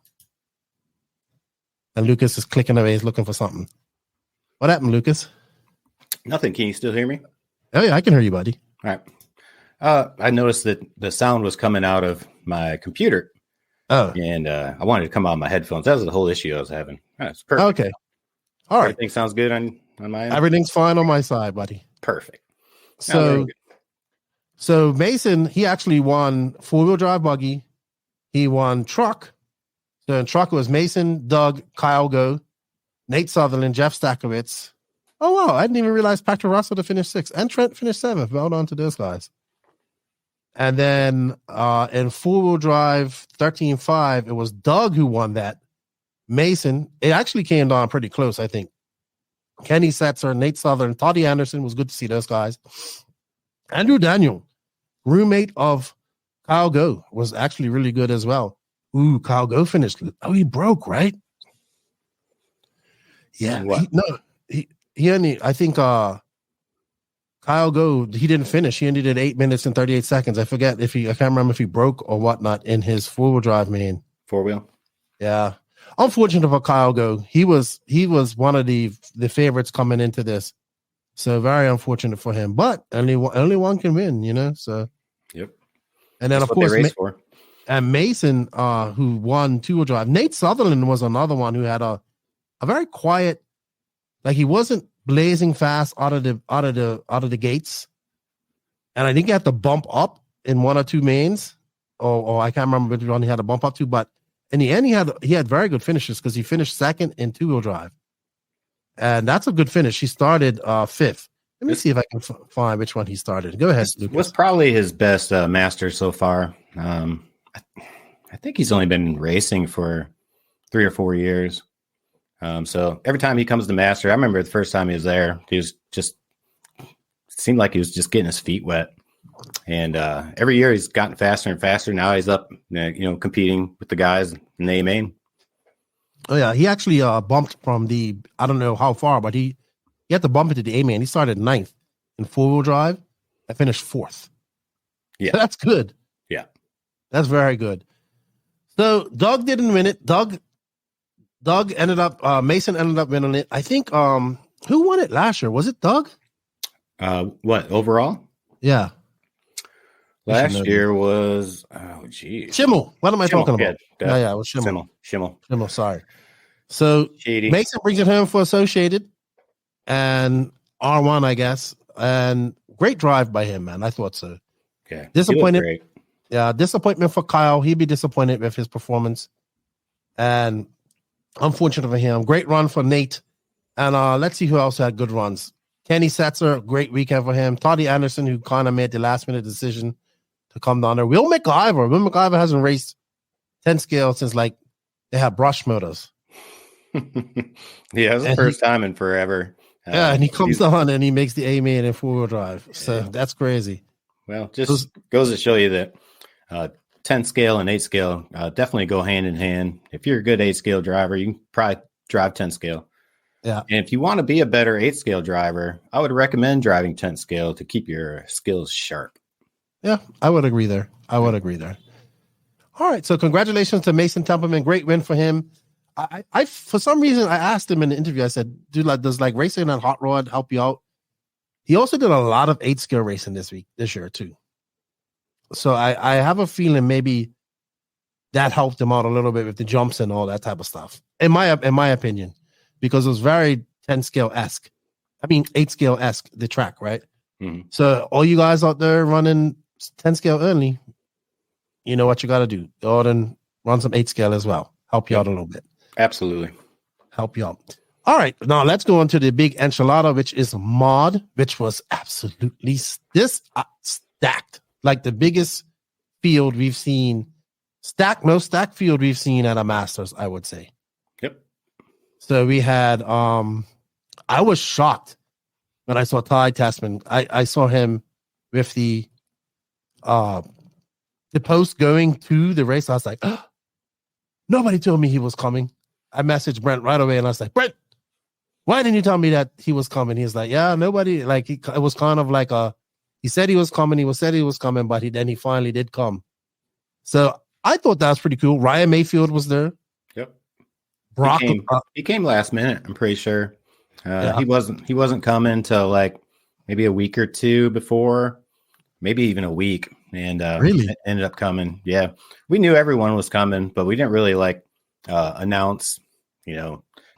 And Lucas is clicking away. He's looking for something. What happened, Lucas? Nothing. Can you still hear me? Oh, yeah, I can hear you, buddy. All right. I noticed that the sound was coming out of my computer. Oh, And I wanted to come out of my headphones. That was the whole issue I was having. That's perfect. okay. All right. Everything sounds good on my end? Everything's fine on my side, buddy. Perfect. So Mason, he actually won 4-wheel drive buggy. He won truck. So in truck was Mason, Doug, Kyle Go, Nate Sutherland, Jeff Stackowitz. Oh, wow. I didn't even realize Patrick Russell to finish 6th and Trent finished 7th. Well done to those guys. And then in 4-wheel drive 13.5, it was Doug who won that. Mason, it actually came down pretty close, I think. Kenny Setzer, Nate Sutherland, Toddy Anderson, was good to see those guys. Andrew Daniel, roommate of Kyle Go, was actually really good as well. Ooh, Kyle Go finished. Oh, he broke, right? Yeah. He only, I think Kyle Go, he didn't finish. He ended at 8 minutes and 38 seconds. I forget I can't remember if he broke or whatnot in his 4-wheel drive main. 4-wheel? Yeah. Unfortunate for Kyle Go. He was one of the favorites coming into this. So very unfortunate for him. But only one can win, you know. So yep. And then That's of course for. And Mason, who won 2-wheel drive. Nate Sutherland was another one who had a very quiet, like he wasn't blazing fast out of the gates. And I think he had to bump up in 1 or 2 mains. Or I can't remember which one he had to bump up to, but in the end, he had very good finishes because he finished 2nd in 2-wheel drive, and that's a good finish. He started 5th. Let me see if I can find which one he started. Go ahead, Lucas. Was probably his best master so far. I think he's only been racing for 3 or 4 years. So every time he comes to master, I remember the first time he was there, he was just seemed like he was just getting his feet wet. And every year he's gotten faster and faster. Now he's up, competing with the guys in the A main. Oh yeah, he actually bumped from I don't know how far, but he had to bump into the A main. He started 9th in 4-wheel drive. I finished 4th. Yeah, so that's good. Yeah, that's very good. So Doug didn't win it. Doug ended up. Mason ended up winning it. I think. Who won it last year? Was it Doug? What overall? Yeah. Last year was Schimmel. What am I talking about? Yeah, it was Schimmel. Schimmel. Sorry. So Shady. Mason brings it home for Associated and R1, I guess, and great drive by him, man. I thought so. Okay. Disappointed. Yeah, disappointment for Kyle. He'd be disappointed with his performance, and unfortunate for him. Great run for Nate, and let's see who else had good runs. Kenny Setzer, great weekend for him. Toddy Anderson, who kind of made the last minute decision to come down there. Will McIver hasn't raced 10 scale since they had brush motors. Yeah, it was the first time in forever. And he comes on and he makes the A main in 4-wheel drive. So that's crazy. Well, just goes to show you that 10 scale and 8 scale definitely go hand in hand. If you're a good 8 scale driver, you can probably drive 10 scale. Yeah. And if you want to be a better 8 scale driver, I would recommend driving 10 scale to keep your skills sharp. Yeah, I would agree there. All right. So congratulations to Mason Templeman. Great win for him. I for some reason, I asked him in the interview, I said, dude, does racing on hot rod help you out? He also did a lot of 8 scale racing this year too. So I have a feeling maybe that helped him out a little bit with the jumps and all that type of stuff. In my opinion, because it was very 10 scale esque. I mean 8 scale esque, the track, right? Mm-hmm. So all you guys out there running 10 scale early, you know what you got to do. Go out and run some 8 scale as well. Help you out a little bit. Absolutely. Help you out. All right. Now let's go on to the big enchilada, which is mod, which was absolutely stacked. Like the biggest field we've seen. Stacked field we've seen at a Masters, I would say. Yep. So we had, I was shocked when I saw Ty Tessman. I saw him with the post going to the race. I was like, oh, nobody told me he was coming. I messaged Brent right away and I was like, Brent, why didn't you tell me that he was coming? He's like, yeah, nobody, it was kind of like he said he was coming. But he finally did come. So I thought that was pretty cool. Ryan Mayfield was there. Yep. Brock, he came last minute, I'm pretty sure. Yeah. He wasn't coming till maybe a week or two before. maybe even a week, and Really? it ended up coming. Yeah, we knew everyone was coming, but we didn't really like announce,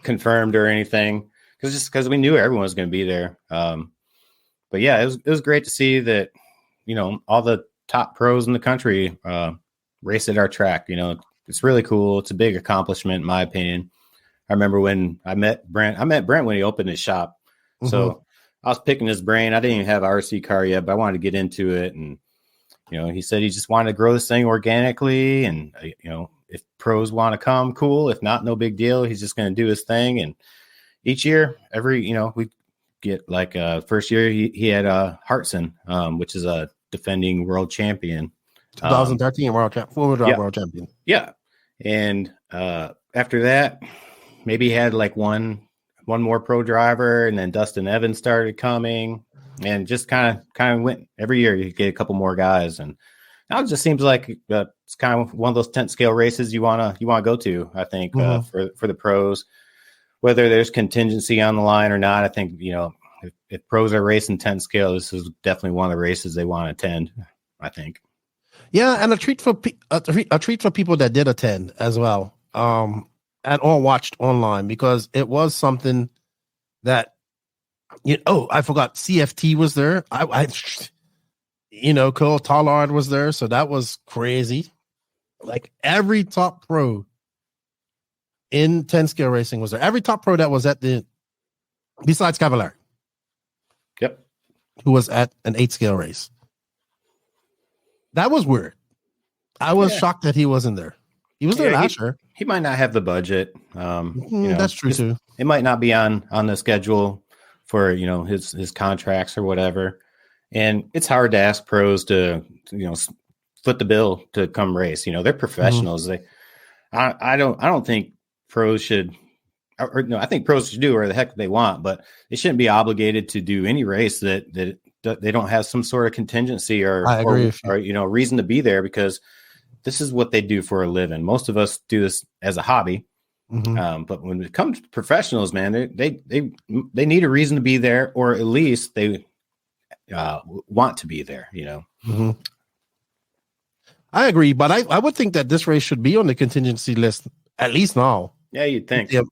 confirmed or anything, because we knew everyone was going to be there. But yeah, it was great to see that, all the top pros in the country race at our track. It's really cool. It's a big accomplishment, in my opinion. I remember when I met Brent when he opened his shop. Mm-hmm. So I was picking his brain. I didn't even have an RC car yet, but I wanted to get into it. And, he said he just wanted to grow this thing organically. And, if pros want to come, cool. If not, no big deal. He's just going to do his thing. And each year, we get like first year he had Hartson, which is a defending world champion. 2013 four-wheel drive world champion. Yeah. And after that, maybe he had like one more pro driver, and then Dustin Evans started coming, and just kind of went every year. You get a couple more guys, and now it just seems like it's kind of one of those tent scale races you wanna go to. I think for the pros, whether there's contingency on the line or not. I think if pros are racing tent scale, this is definitely one of the races they want to attend. I think. Yeah, and a treat for people that did attend as well. And or watched online, because it was something that I forgot CFT was there. I Cole Tollard was there, so that was crazy. Like every top pro in 10 scale racing was there. Every top pro that was at besides Cavallari. Yep. Who was at an 8 scale race. That was weird. I was shocked that he wasn't there. He was there last year. He might not have the budget. That's true too. It might not be on the schedule for his contracts or whatever. And it's hard to ask pros to foot the bill to come race. They're professionals. I don't think pros should. Or no, I think pros should do whatever the heck they want, but they shouldn't be obligated to do any race that they don't have some sort of contingency or reason to be there, because this is what they do for a living. Most of us do this as a hobby. Mm-hmm. But when it comes to professionals, man, they need a reason to be there, or at least they want to be there, Mm-hmm. I agree, but I would think that this race should be on the contingency list at least now. Yeah, you'd think. If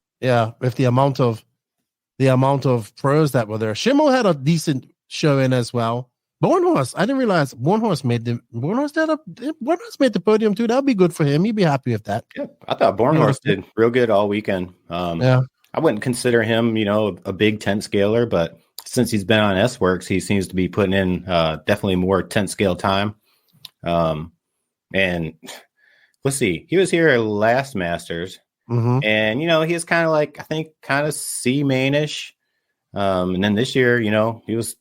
the amount of pros that were there. Schimel had a decent show in as well. Bornhorst, I didn't realize Bornhorst made the podium too. That'd be good for him. He'd be happy with that. Yeah, I thought Bornhorst did real good all weekend. I wouldn't consider him, a big tent scaler, but since he's been on S-Works, he seems to be putting in definitely more tent scale time. And let's see, he was here last Masters, and he was kind of like, I think, kind of C mainish. And then this year, he was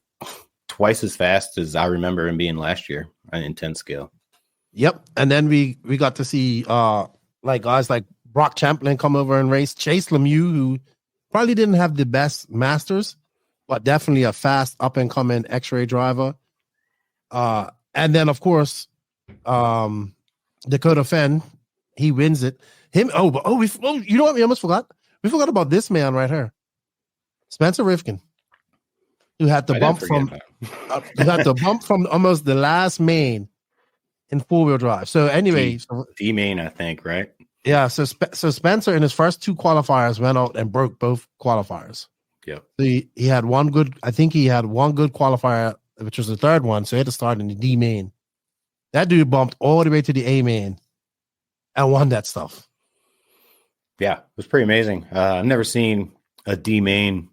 twice as fast as I remember him being last year in 10 scale. Yep. And then we got to see like guys like Brock Champlin come over and race. Chase Lemieux, who probably didn't have the best Masters, but definitely a fast up and coming X-ray driver. And then of course Dakota Fenn, he wins it. You know what? We almost forgot. We forgot about this man right here, Spencer Rifkin, who had the bump from almost the last main in 4-wheel drive. So anyway, D main, I think, right? Yeah. So Spencer in his first 2 qualifiers went out and broke both qualifiers. Yep. So he had one good. I think he had one good qualifier, which was the third one. So he had to start in the D main. That dude bumped all the way to the A main and won that stuff. Yeah, it was pretty amazing. I've never seen a D main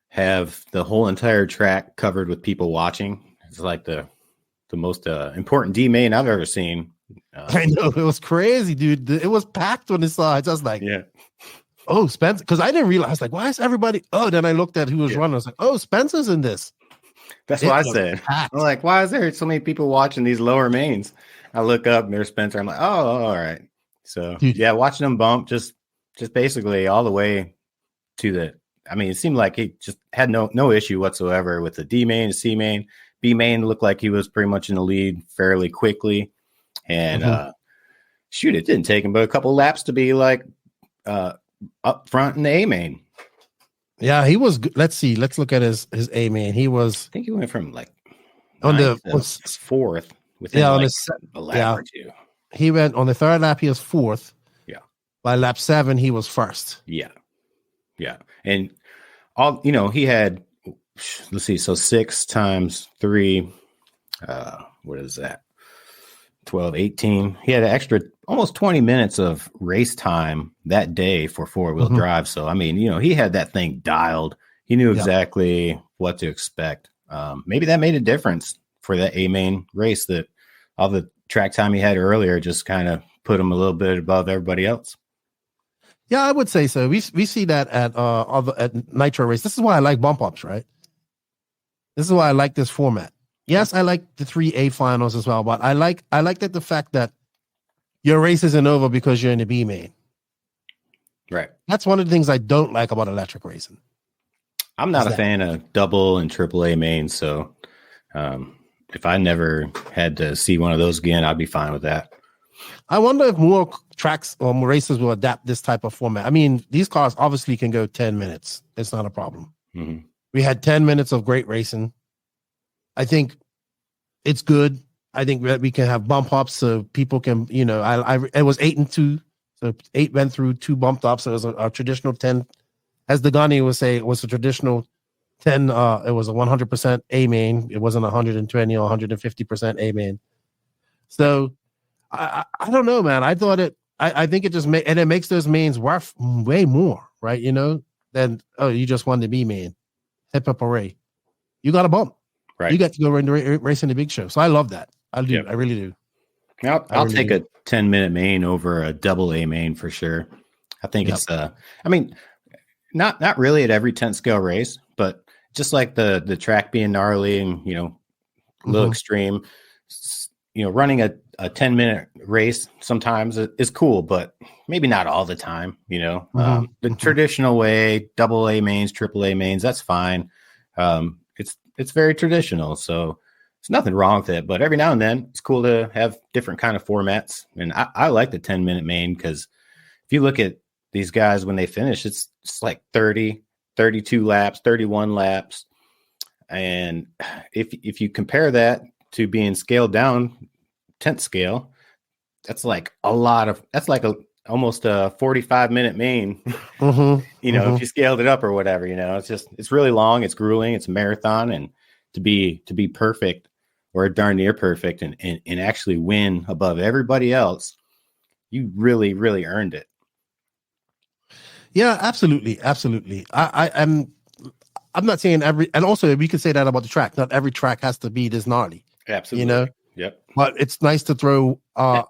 have the whole entire track covered with people watching. It's like the most important D main I've ever seen. I know, it was crazy, dude. It was packed on the sides. I was like, oh, Spencer, because I didn't realize, like, why is everybody? Oh, then I looked at who was running. I was like, oh, Spencer's in this. That's what I said. Packed. I'm like, why is there so many people watching these lower mains? I look up and there's Spencer. I'm like, oh, all right. So dude, watching him bump just basically all the way to the. I mean, it seemed like he just had no issue whatsoever with the D main, C main. B main looked like he was pretty much in the lead fairly quickly. And it didn't take him but a couple laps to be like up front in the A main. Yeah, he was good. Let's see. Let's look at his A main. He was. I think he went from like On the fourth within on like the a lap or two. He went on the third lap. He was fourth. Yeah. By lap 7, he was first. Yeah. Yeah. And all, he had, let's see. So 6 times 3, what is that? 12, 18. He had an extra almost 20 minutes of race time that day for 4-wheel drive. So, I mean, he had that thing dialed. He knew exactly what to expect. Maybe that made a difference for that A-main race, that all the track time he had earlier just kind of put him a little bit above everybody else. Yeah, I would say so. We see that at Nitro race. This is why I like bump ups, right? This is why I like this format. Yes, I like the 3A finals as well, but I like that the fact that your race isn't over because you're in the B main. Right. That's one of the things I don't like about electric racing. I'm not a fan of double and triple A mains, so if I never had to see one of those again, I'd be fine with that. I wonder if more tracks or more races will adapt this type of format. I mean, these cars obviously can go 10 minutes. It's not a problem. Mm-hmm. We had 10 minutes of great racing. I think it's good. I think that we can have bump ups so people can, it was 8 and 2. So 8 went through 2 bumped ups. So it was a traditional 10. As the Gunny would say, it was a traditional 10. It was a 100% A main. It wasn't 120 or 150% A main. So I don't know, man. I thought I think it just and it makes those mains worth way more, right? Than, you just won the B main. Hip hip hooray. You got a bump. Right. You got to go race in the big show. So I love that. I do. Yep. I really do. I'll take a 10-minute main over a double A main for sure. I think it's not really at every 10th scale race, but just like the track being gnarly and, a little extreme, running a 10-minute race sometimes is cool, but maybe not all the time, the traditional way, double A mains, triple A mains, that's fine. It's very traditional. So there's nothing wrong with it, but every now and then it's cool to have different kind of formats. And I like the 10-minute main because if you look at these guys, when they finish, it's like 30, 32 laps, 31 laps. And if you compare that to being scaled down 10th scale, that's like almost a 45-minute main, if you scaled it up or whatever, it's really long, it's grueling, it's a marathon, and to be perfect or darn near perfect and actually win above everybody else, you really, really earned it. Yeah, absolutely. Absolutely. I'm not saying and also we could say that about the track. Not every track has to be this gnarly. Absolutely. Yep. But it's nice to throw a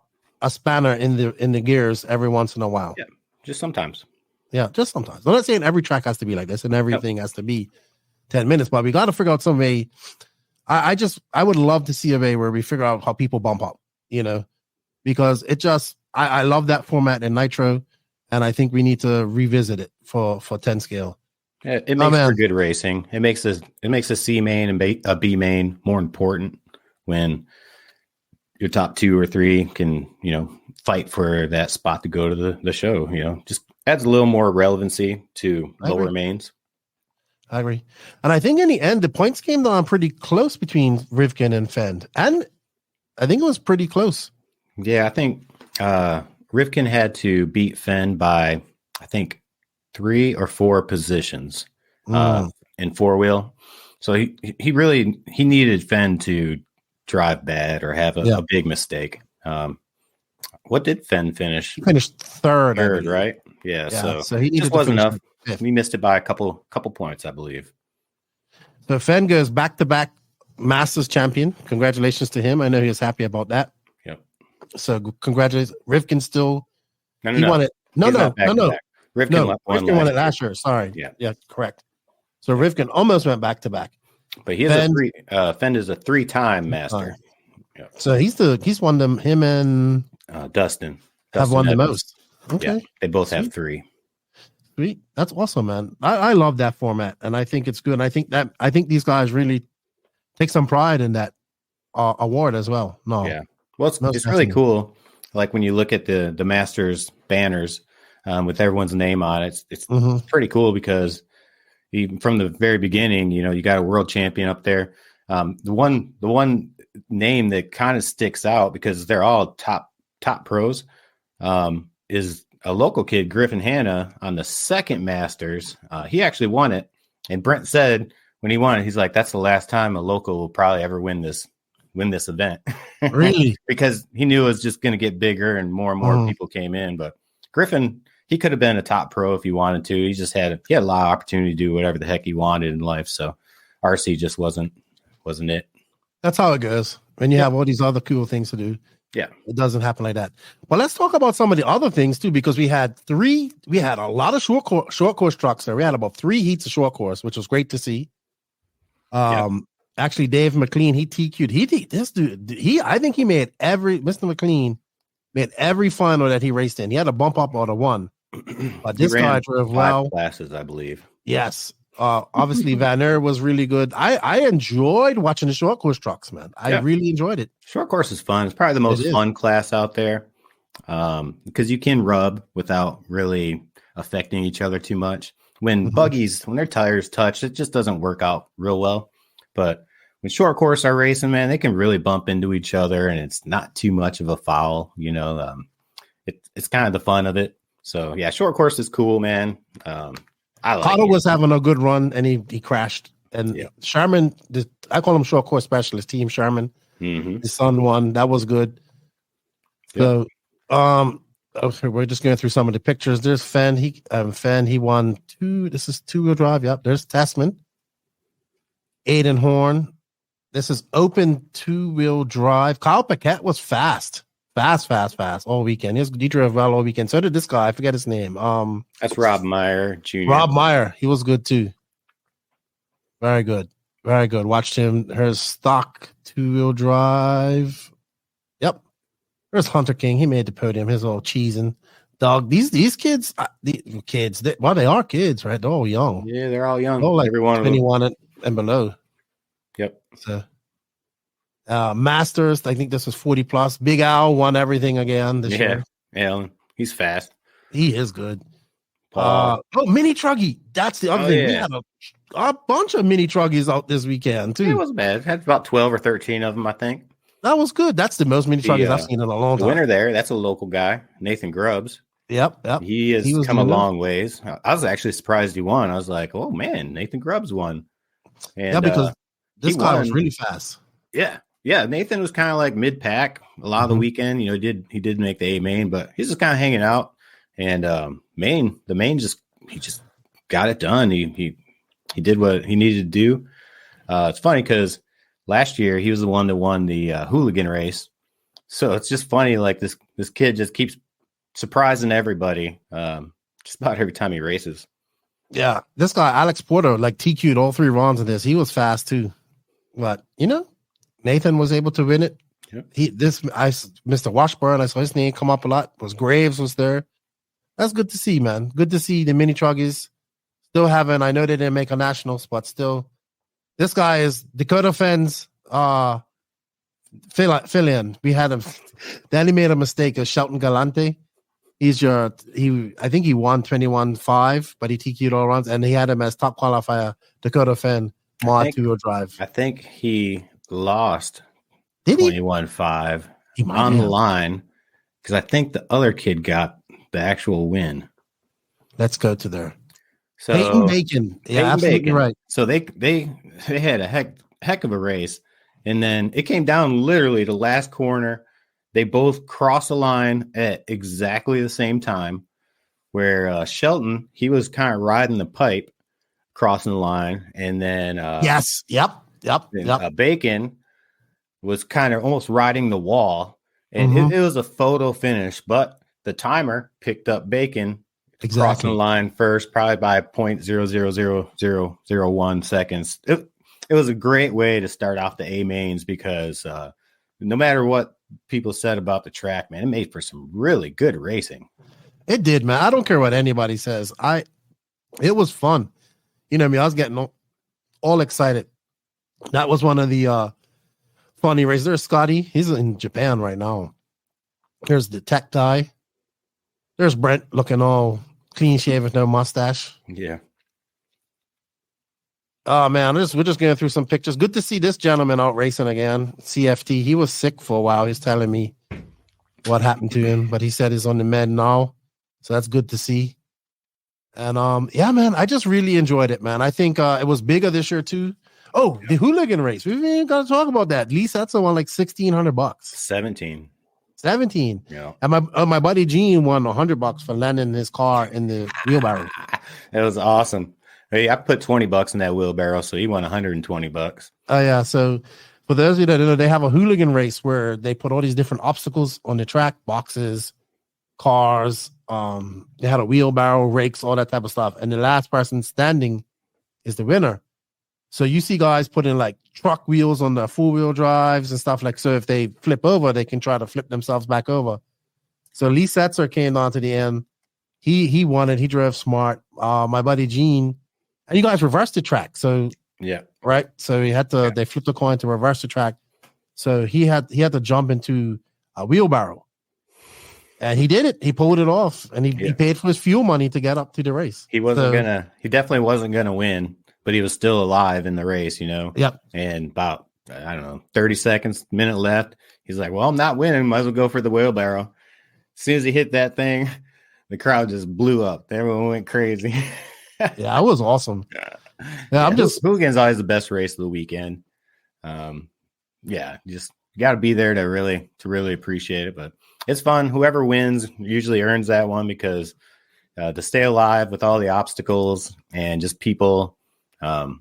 spanner in the gears every once in a while. Yeah. Just sometimes. Yeah, just sometimes. I'm not saying every track has to be like this and everything has to be 10 minutes, but we got to figure out some way. I would love to see a way where we figure out how people bump up, because I love that format in Nitro, and I think we need to revisit it for 10 scale. Yeah, it makes for good racing. It makes a C main and a B main more important when your top 2 or 3 can, fight for that spot to go to the show, just adds a little more relevancy to lower mains. I agree. And I think in the end, the points came down pretty close between Rivkin and Fend. And I think it was pretty close. Yeah, I think Rivkin had to beat Fend by, I think, 3 or 4 positions in 4-wheel. So he really needed Fend to drive bad or have a big mistake. What did Fend finish? He finished third, right? Yeah. So he just wasn't enough. He missed it by a couple points, I believe. So Fend goes back-to-back Masters champion. Congratulations to him. I know he was happy about that. Yep. So congratulations. Rivkin still. No. He won it. No. Rivkin won it last year. Sorry. Yeah, correct. So Rivkin almost went back-to-back. But he has Fend is a 3-time master. Yep. So he's won them. Him and Dustin have won Evans. the most. Okay. Yeah, they both have 3. Sweet. That's awesome, man. I love that format, and I think it's good. And I think these guys really take some pride in that award as well. No. Yeah. Well, it's really cool. Like when you look at the Masters banners with everyone's name on it, it's pretty cool because from the very beginning, you got a world champion up there. The one name that kind of sticks out because they're all top pros is a local kid, Griffin Hanna, on the second Masters. He actually won it, and Brent said when he won it, he's like, "That's the last time a local will probably ever win this event." Really? Because he knew it was just going to get bigger and more people came in. But Griffin, he could have been a top pro if he wanted to. He just had a lot of opportunity to do whatever the heck he wanted in life. So RC just wasn't it. That's how it goes when you have all these other cool things to do. Yeah, it doesn't happen like that. But let's talk about some of the other things too, because we had a lot of short course trucks there. We had about 3 heats of short course, which was great to see. Actually, Dave McLean, he TQ'd. I think he made Mr. McLean made every final that he raced in. He had a bump up on a 1. But this guy drove well. Classes, I believe. Yes. Obviously, Van Der was really good. I enjoyed watching the short course trucks, man. I really enjoyed it. Short course is fun. It's probably the most fun class out there because you can rub without really affecting each other too much. When buggies, when their tires touch, it just doesn't work out real well. But when short course are racing, man, they can really bump into each other, and it's not too much of a foul. It's kind of the fun of it. So yeah, short course is cool, man. Otto was having a good run, and he crashed. And Sherman, I call him short course specialist, Team Sherman. His son won. That was good. So, we're just going through some of the pictures. There's Fenn. He won 2. This is 2-wheel drive. Yep. There's Tessman. Aiden Horn. This is open 2-wheel drive. Kyle Paquette was fast all weekend. He drove well all weekend. So did this guy. I forget his name. That's Rob Meyer Jr. Rob Meyer. He was good too. Very good. Very good. Watched him. Here's stock 2-wheel drive. Yep. There's Hunter King. He made the podium. His little cheesing dog. These kids, they are kids, right? They're all young. Yeah, they're all young. They're like 21 and below. Yep. So Masters, I think this was 40 plus. Big Al won everything again this year. Yeah, he's fast. He is good. Mini Truggy. That's the other thing. Yeah. We had a bunch of mini Truggies out this weekend too. It wasn't bad. Had about 12 or 13 of them, I think. That was good. That's the most mini Truggies I've seen in a long time. The winner there, that's a local guy, Nathan Grubbs. Yep. He has come a long ways. I was actually surprised he won. I was like, oh man, Nathan Grubbs won. And, because this guy was really fast. Yeah. Nathan was kind of like mid pack a lot of the weekend. He did make the A main, but he's just kind of hanging out. And the main just got it done. He did what he needed to do. It's funny because last year he was the one that won the hooligan race. So it's just funny, like this kid just keeps surprising everybody just about every time he races. Yeah, this guy Alex Porter like TQ'd all 3 rounds of this. He was fast too, but Nathan was able to win it. Yep. Mr. Washburn, I saw his name come up a lot. Graves was there. That's good to see, man. Good to see the mini truggies still having. I know they didn't make a nationals, but still, this guy is Dakota Fenn's fill-in. We had him. Then he made a mistake of Shelton Galante. I think he won 21-5, but he TQ'd all rounds, and he had him as top qualifier. Dakota Fenn, mod 2-wheel drive. I think he lost 21-5 on the line because I think the other kid got the actual win. Let's go to there. So Peyton Bacon. Yeah, absolutely right. So they had a heck of a race, and then it came down literally the last corner. They both crossed the line at exactly the same time, where Shelton, he was kind of riding the pipe, crossing the line, and then yes, yep. Bacon was kind of almost riding the wall, and it was a photo finish, but the timer picked up Bacon crossing the line first, probably by 0.000001 seconds. It was a great way to start off the A mains because no matter what people said about the track, man, it made for some really good racing. It did, man. I don't care what anybody says. It was fun. I was getting all excited. That was one of the funny races. There's Scotty. He's in Japan right now. There's the tech guy. There's Brent looking all clean shaven with no mustache. Yeah. Oh man, we're just going through some pictures. Good to see this gentleman out racing again. CFT. He was sick for a while. He's telling me what happened to him, but he said he's on the mend now. So that's good to see. And yeah, man, I just really enjoyed it, man. I think it was bigger this year too. Oh, the hooligan race. We ain't got to talk about that. Lee Setzer won like $1,600. 17. Yeah. And my buddy Gene won $100 for landing his car in the wheelbarrow. It was awesome. Hey, I put $20 in that wheelbarrow, so he won $120. Oh yeah. So for those of you that don't know, they have a hooligan race where they put all these different obstacles on the track, boxes, cars. They had a wheelbarrow, rakes, all that type of stuff. And the last person standing is the winner. So you see guys putting like truck wheels on the 4-wheel drives and stuff like, so if they flip over, they can try to flip themselves back over. So Lee Setzer came down to the end. He won it. He drove smart. My buddy Gene, and you guys reversed the track. So yeah, right. So he had to, they flipped the coin to reverse the track. So he had to jump into a wheelbarrow. And he did it. He pulled it off, and he paid for his fuel money to get up to the race. He definitely wasn't gonna win, but he was still alive in the race, you know? Yep. And about, I don't know, 30 seconds, minute left. He's like, well, I'm not winning. Might as well go for the wheelbarrow. As soon as he hit that thing, the crowd just blew up. Everyone went crazy. Yeah, it was awesome. Yeah, I'm just Hooligan's always the best race of the weekend. Yeah, just got to be there to really appreciate it. But it's fun. Whoever wins usually earns that one because to stay alive with all the obstacles and just people, and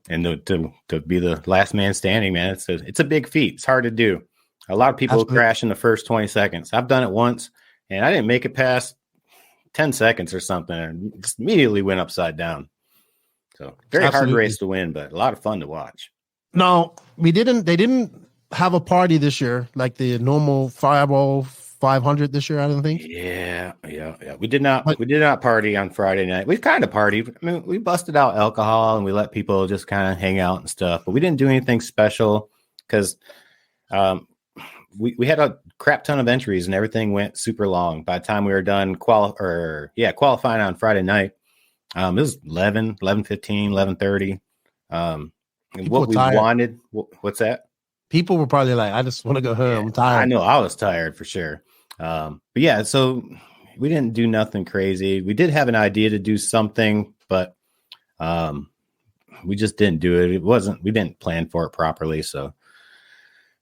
to be the last man standing, man, it's a big feat. It's hard to do. A lot of people crash in the first 20 seconds. I've done it once, and I didn't make it past 10 seconds or something, and just immediately went upside down. So very hard race to win, but a lot of fun to watch. No, they didn't have a party this year like the normal Fireball 500 this year, I don't think. Yeah. We did not party on Friday night. We kind of partied. I mean, we busted out alcohol and we let people just kind of hang out and stuff, but we didn't do anything special because we had a crap ton of entries and everything went super long. By the time we were done qualifying on Friday night, it was 11:15, 11:30. What we wanted, what's that? People were probably like, I just want to go home. I'm tired. I know I was tired for sure. But yeah, so we didn't do nothing crazy. We did have an idea to do something, but we just didn't do it. We didn't plan for it properly. So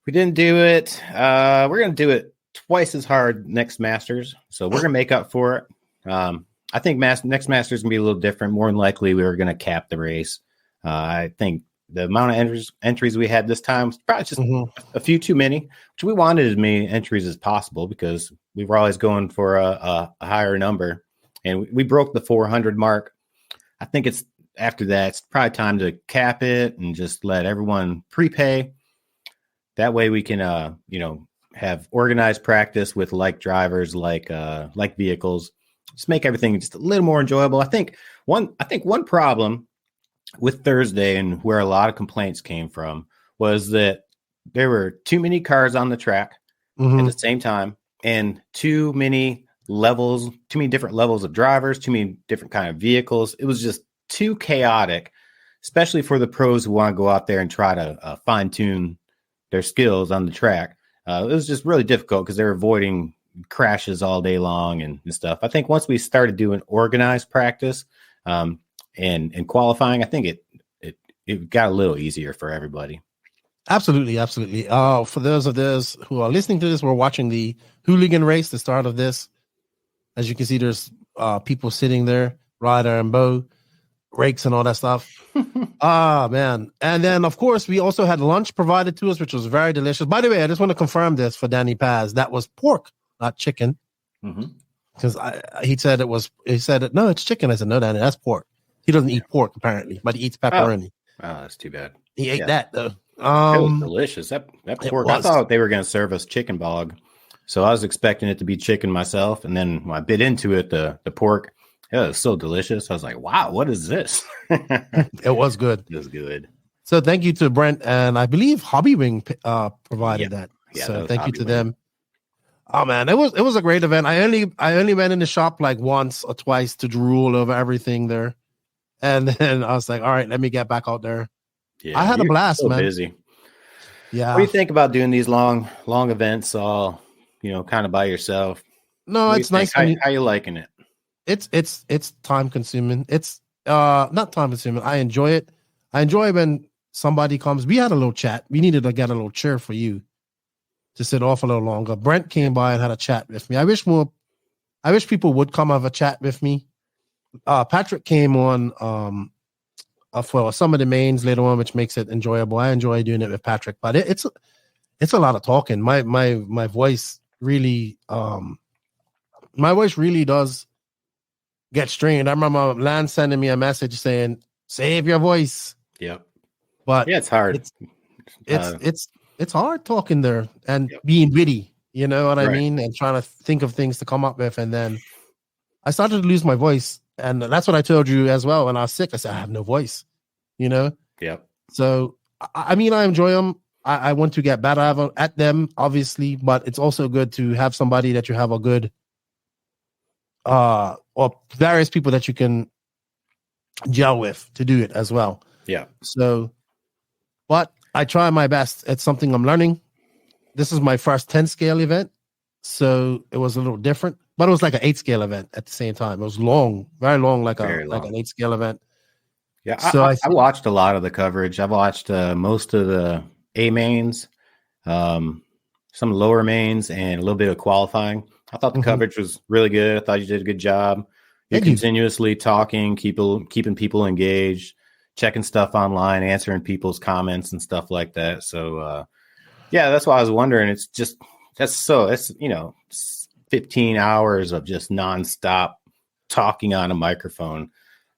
we didn't do it. We're going to do it twice as hard next Masters. So we're going to make up for it. I think next Masters is going to be a little different. More than likely, we were going to cap the race. I think the amount of entries we had this time was probably just a few too many, which we wanted as many entries as possible because we were always going for a higher number. And we broke the 400 mark. I think it's after that, it's probably time to cap it and just let everyone prepay. That way we can, have organized practice with like drivers, like vehicles. Just make everything just a little more enjoyable. I think one problem with Thursday and where a lot of complaints came from was that there were too many cars on the track at the same time and too many different levels of drivers, too many different kind of vehicles. It was just too chaotic, especially for the pros who want to go out there and try to fine tune their skills on the track. It was just really difficult because they're avoiding crashes all day long and stuff. I think once we started doing organized practice and qualifying, I think it got a little easier for everybody. Absolutely. For those of those who are listening to this, we're watching the hooligan race, the start of this. As you can see, there's people sitting there, Ryder and Bo, rakes and all that stuff. Man. And then, of course, we also had lunch provided to us, which was very delicious. By the way, I just want to confirm this for Danny Paz. That was pork, not chicken. Because he said no, it's chicken. I said, no, Danny, that's pork. He doesn't eat pork, apparently, but he eats pepperoni. Oh, that's too bad. He ate that, though. It was delicious. That pork, I thought they were going to serve us chicken bog. So I was expecting it to be chicken myself. And then when I bit into it, the pork, it was so delicious. I was like, wow, what is this? It was good. It was good. So thank you to Brent. And I believe Hobby Wing provided that. Yeah, so that thank you to Wing. them. Oh, man, it was a great event. I only went in the shop like once or twice to drool over everything there. And then I was like, all right, let me get back out there. Yeah, I had a you're blast, so man. busy. Yeah. What do you think about doing these long events all, kind of by yourself? No, What do it's you nice. think? How you liking it? It's time consuming. It's not time consuming. I enjoy it. I enjoy when somebody comes. We had a little chat. We needed to get a little chair for you to sit off a little longer. Brent came by and had a chat with me. I wish people would come have a chat with me. Patrick came on for some of the mains later on, which makes it enjoyable. I enjoy doing it with Patrick, but it's a lot of talking. My voice really does get strained. I remember Lance sending me a message saying, "Save your voice." Yep. But yeah, it's hard. It's hard talking there and being witty. You know what I Right. mean? And trying to think of things to come up with, and then I started to lose my voice. And that's what I told you as well. When I was sick, I said, I have no voice, Yep. So, I mean, I enjoy them. I want to get better at them, obviously, but it's also good to have somebody that you have a good, or various people that you can gel with to do it as well. Yeah. So, but I try my best. It's something I'm learning. This is my first 10 scale event. So it was a little different. But it was like an 8 scale event at the same time. It was long, very long, like an 8 scale event. Yeah, so I watched a lot of the coverage. I've watched most of the A mains, some lower mains, and a little bit of qualifying. I thought the coverage was really good. I thought you did a good job. You're continuously talking, keeping people engaged, checking stuff online, answering people's comments and stuff like that. So, yeah, that's why I was wondering. It's 15 hours of just nonstop talking on a microphone.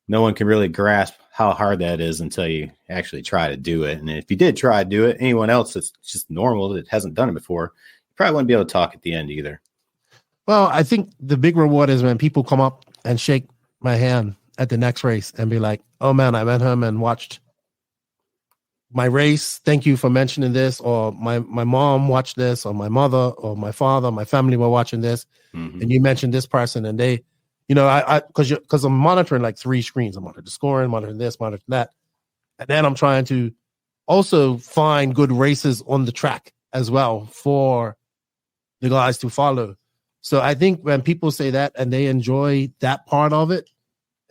No one can really grasp how hard that is until you actually try to do it. And if you did try to do it, anyone else that's just normal that hasn't done it before, you probably wouldn't be able to talk at the end either. Well, I think the big reward is when people come up and shake my hand at the next race and be like, oh man, I met him and watched my race. Thank you for mentioning this. Or my mom watched this, or my mother or my father, my family were watching this. And you mentioned this person, and they, because I'm monitoring like 3 screens. I'm monitoring the scoring, monitoring this, monitoring that. And then I'm trying to also find good races on the track as well for the guys to follow. So I think when people say that and they enjoy that part of it,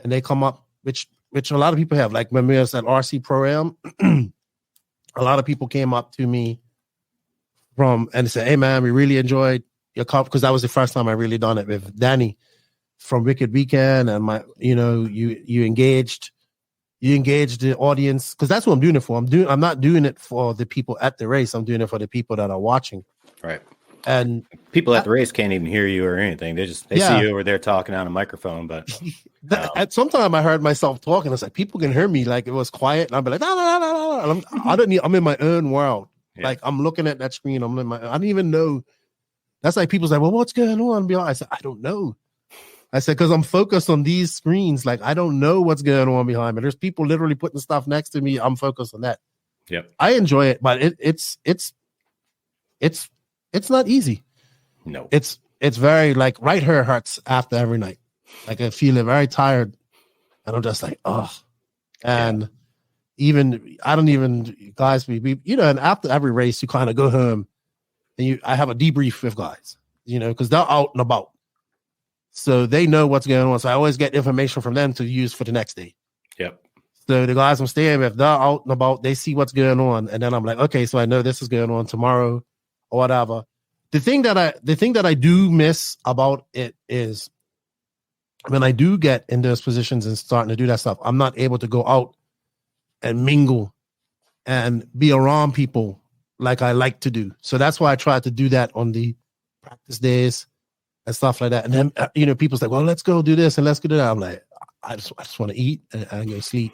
and they come up, which a lot of people have, like when we was at RC Pro-Am, a lot of people came up to me and said, hey man, we really enjoyed your cup, because that was the first time I really done it with Danny from Wicked Weekend. And you engaged the audience, because that's what I'm doing it for. I'm not doing it for the people at the race. I'm doing it for the people that are watching. Right. And people at the race can't even hear you or anything. They see you over there talking on a microphone. But at some time I heard myself talking. It's like people can hear me, like it was quiet, and I'll be like, I'm in my own world. Yeah. Like I'm looking at that screen. I don't even know. That's like people's like, well, what's going on? I said, I don't know. I said, because I'm focused on these screens. Like I don't know what's going on behind me. There's people literally putting stuff next to me. I'm focused on that. Yep. I enjoy it, but it's not easy. No. It's very like right here hurts after every night. Like I feel very tired, and I'm just like, oh. And I don't even guys, we and after every race you kind of go home and I have a debrief with guys, because they're out and about. So they know what's going on. So I always get information from them to use for the next day. Yep. So the guys I'm staying with, they're out and about, they see what's going on. And then I'm like, okay, so I know this is going on tomorrow or whatever. The thing that I do miss about it is when I do get in those positions and starting to do that stuff, I'm not able to go out and mingle and be around people like I like to do. So that's why I try to do that on the practice days and stuff like that. And then, people's like, well, let's go do this and let's go do that. I'm like, I just want to eat and go sleep,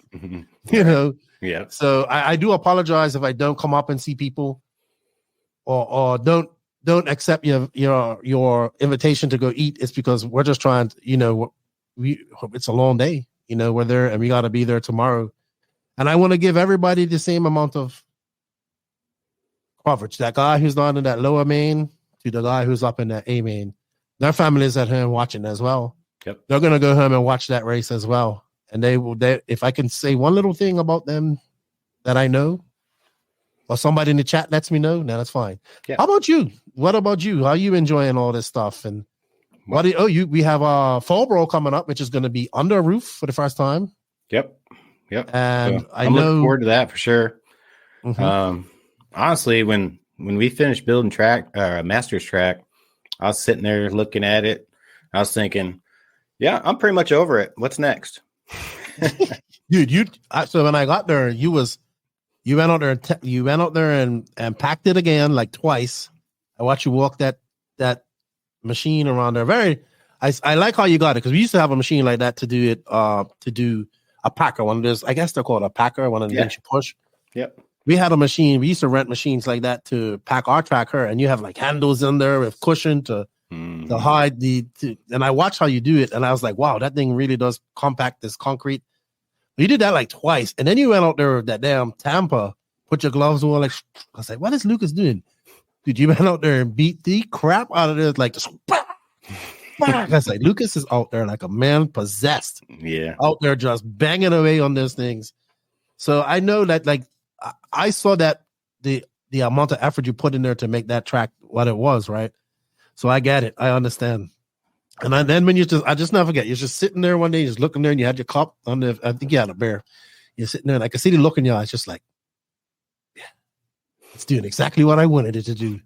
Yeah. So I do apologize if I don't come up and see people or don't accept your invitation to go eat. It's because we're just trying to, it's a long day, we're there and we got to be there tomorrow. And I want to give everybody the same amount of coverage. That guy who's down in that lower main to the guy who's up in that A main, their family is at home watching as well. Yep. They're going to go home and watch that race as well. and if I can say one little thing about them that I know, or somebody in the chat lets me know, now that's fine. Yeah. How about you? What about you? How are you enjoying all this stuff? And we have Fallbro coming up, which is going to be under a roof for the first time. Yep. And so I'm looking forward to that for sure. Mhm. Honestly, when we finished building Master's Track, I was sitting there looking at it. I was thinking, yeah, I'm pretty much over it. What's next? Dude, so when I got there, you went out there and packed it again like twice. I watched you walk that machine around there. I like how you got it, because we used to have a machine like that to do a packer. One of those, I guess they're called a packer. One of the things you push. Yep. We had a machine. We used to rent machines like that to pack our tracker, and you have like handles in there with cushion to hide and I watched how you do it, and I was like, wow, that thing really does compact this concrete. You did that like twice, and then you went out there with that damn Tampa, put your gloves on. Like, I was like, what is Lucas doing? Dude, you went out there and beat the crap out of it, like just. I was like, Lucas is out there like a man possessed. Yeah, out there just banging away on those things. So I know that, like, I saw that the amount of effort you put in there to make that track what it was, right? So I get it. I understand. And then when I just never forget, you're just sitting there one day, just looking there, and you had your cup on the, I think you had a bear. You're sitting there, and I could see the look in your eyes, just like, yeah, it's doing exactly what I wanted it to do.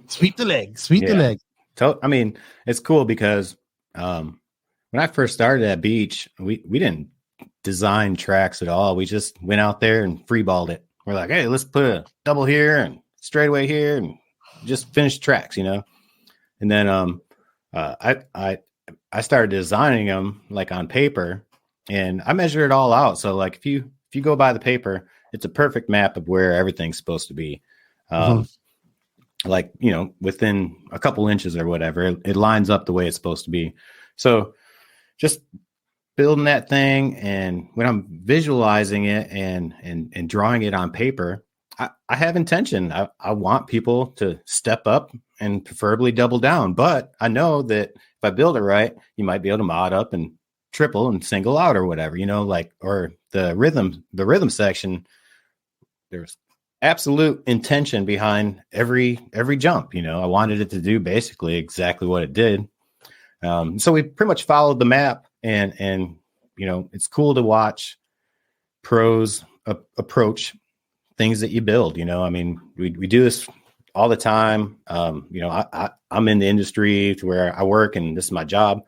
Sweep the leg. I mean, it's cool because when I first started at Beach, we didn't design tracks at all. We just went out there and freeballed it. We're like, hey, let's put a double here and straightaway here and just finish tracks, And then I started designing them like on paper, and I measure it all out. So like if you go by the paper, it's a perfect map of where everything's supposed to be. Like, within a couple inches or whatever, it lines up the way it's supposed to be. So just building that thing, and when I'm visualizing it and drawing it on paper, I have intention. I want people to step up and preferably double down. But I know that if I build it right, you might be able to mod up and triple and single out or whatever, or the rhythm section. There's absolute intention behind every jump. I wanted it to do basically exactly what it did. So we pretty much followed the map, and it's cool to watch pros approach things that you build. I mean, we do this all the time. I'm in the industry to where I work, and this is my job.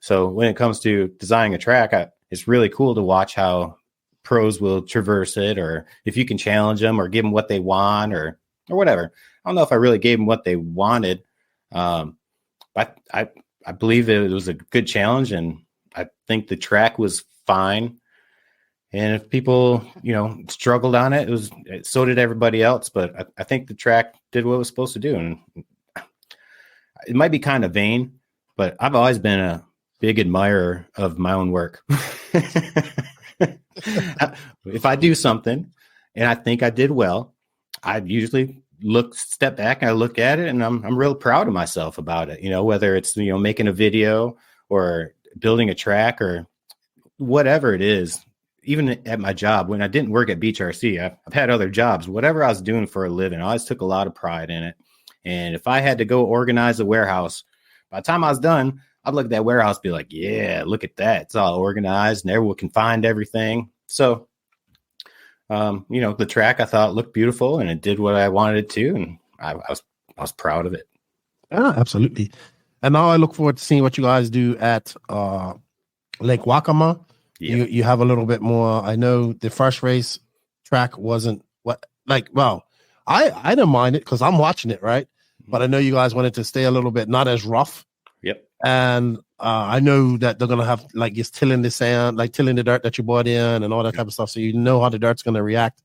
So when it comes to designing a track, it's really cool to watch how pros will traverse it, or if you can challenge them or give them what they want or whatever. I don't know if I really gave them what they wanted. But I believe it was a good challenge, and I think the track was fine. And if people, struggled on it, so did everybody else. But I think the track did what it was supposed to do. And it might be kind of vain, but I've always been a big admirer of my own work. If I do something and I think I did well, I usually step back and I look at it, and I'm real proud of myself about it. Whether it's, making a video or building a track or whatever it is. Even at my job, when I didn't work at Beach RC, I've had other jobs. Whatever I was doing for a living, I always took a lot of pride in it. And if I had to go organize a warehouse, by the time I was done, I'd look at that warehouse and be like, yeah, look at that. It's all organized and everyone can find everything. So, the track I thought looked beautiful, and it did what I wanted it to. And I was proud of it. Yeah, absolutely. And now I look forward to seeing what you guys do at Lake Wakama. Yeah. You have a little bit more. I know the first race track wasn't I didn't mind it because I'm watching it, right? But I know you guys wanted to stay a little bit not as rough. Yep. And I know that they're gonna have like just tilling the sand, like tilling the dirt that you brought in and all that type of stuff. So you know how the dirt's gonna react.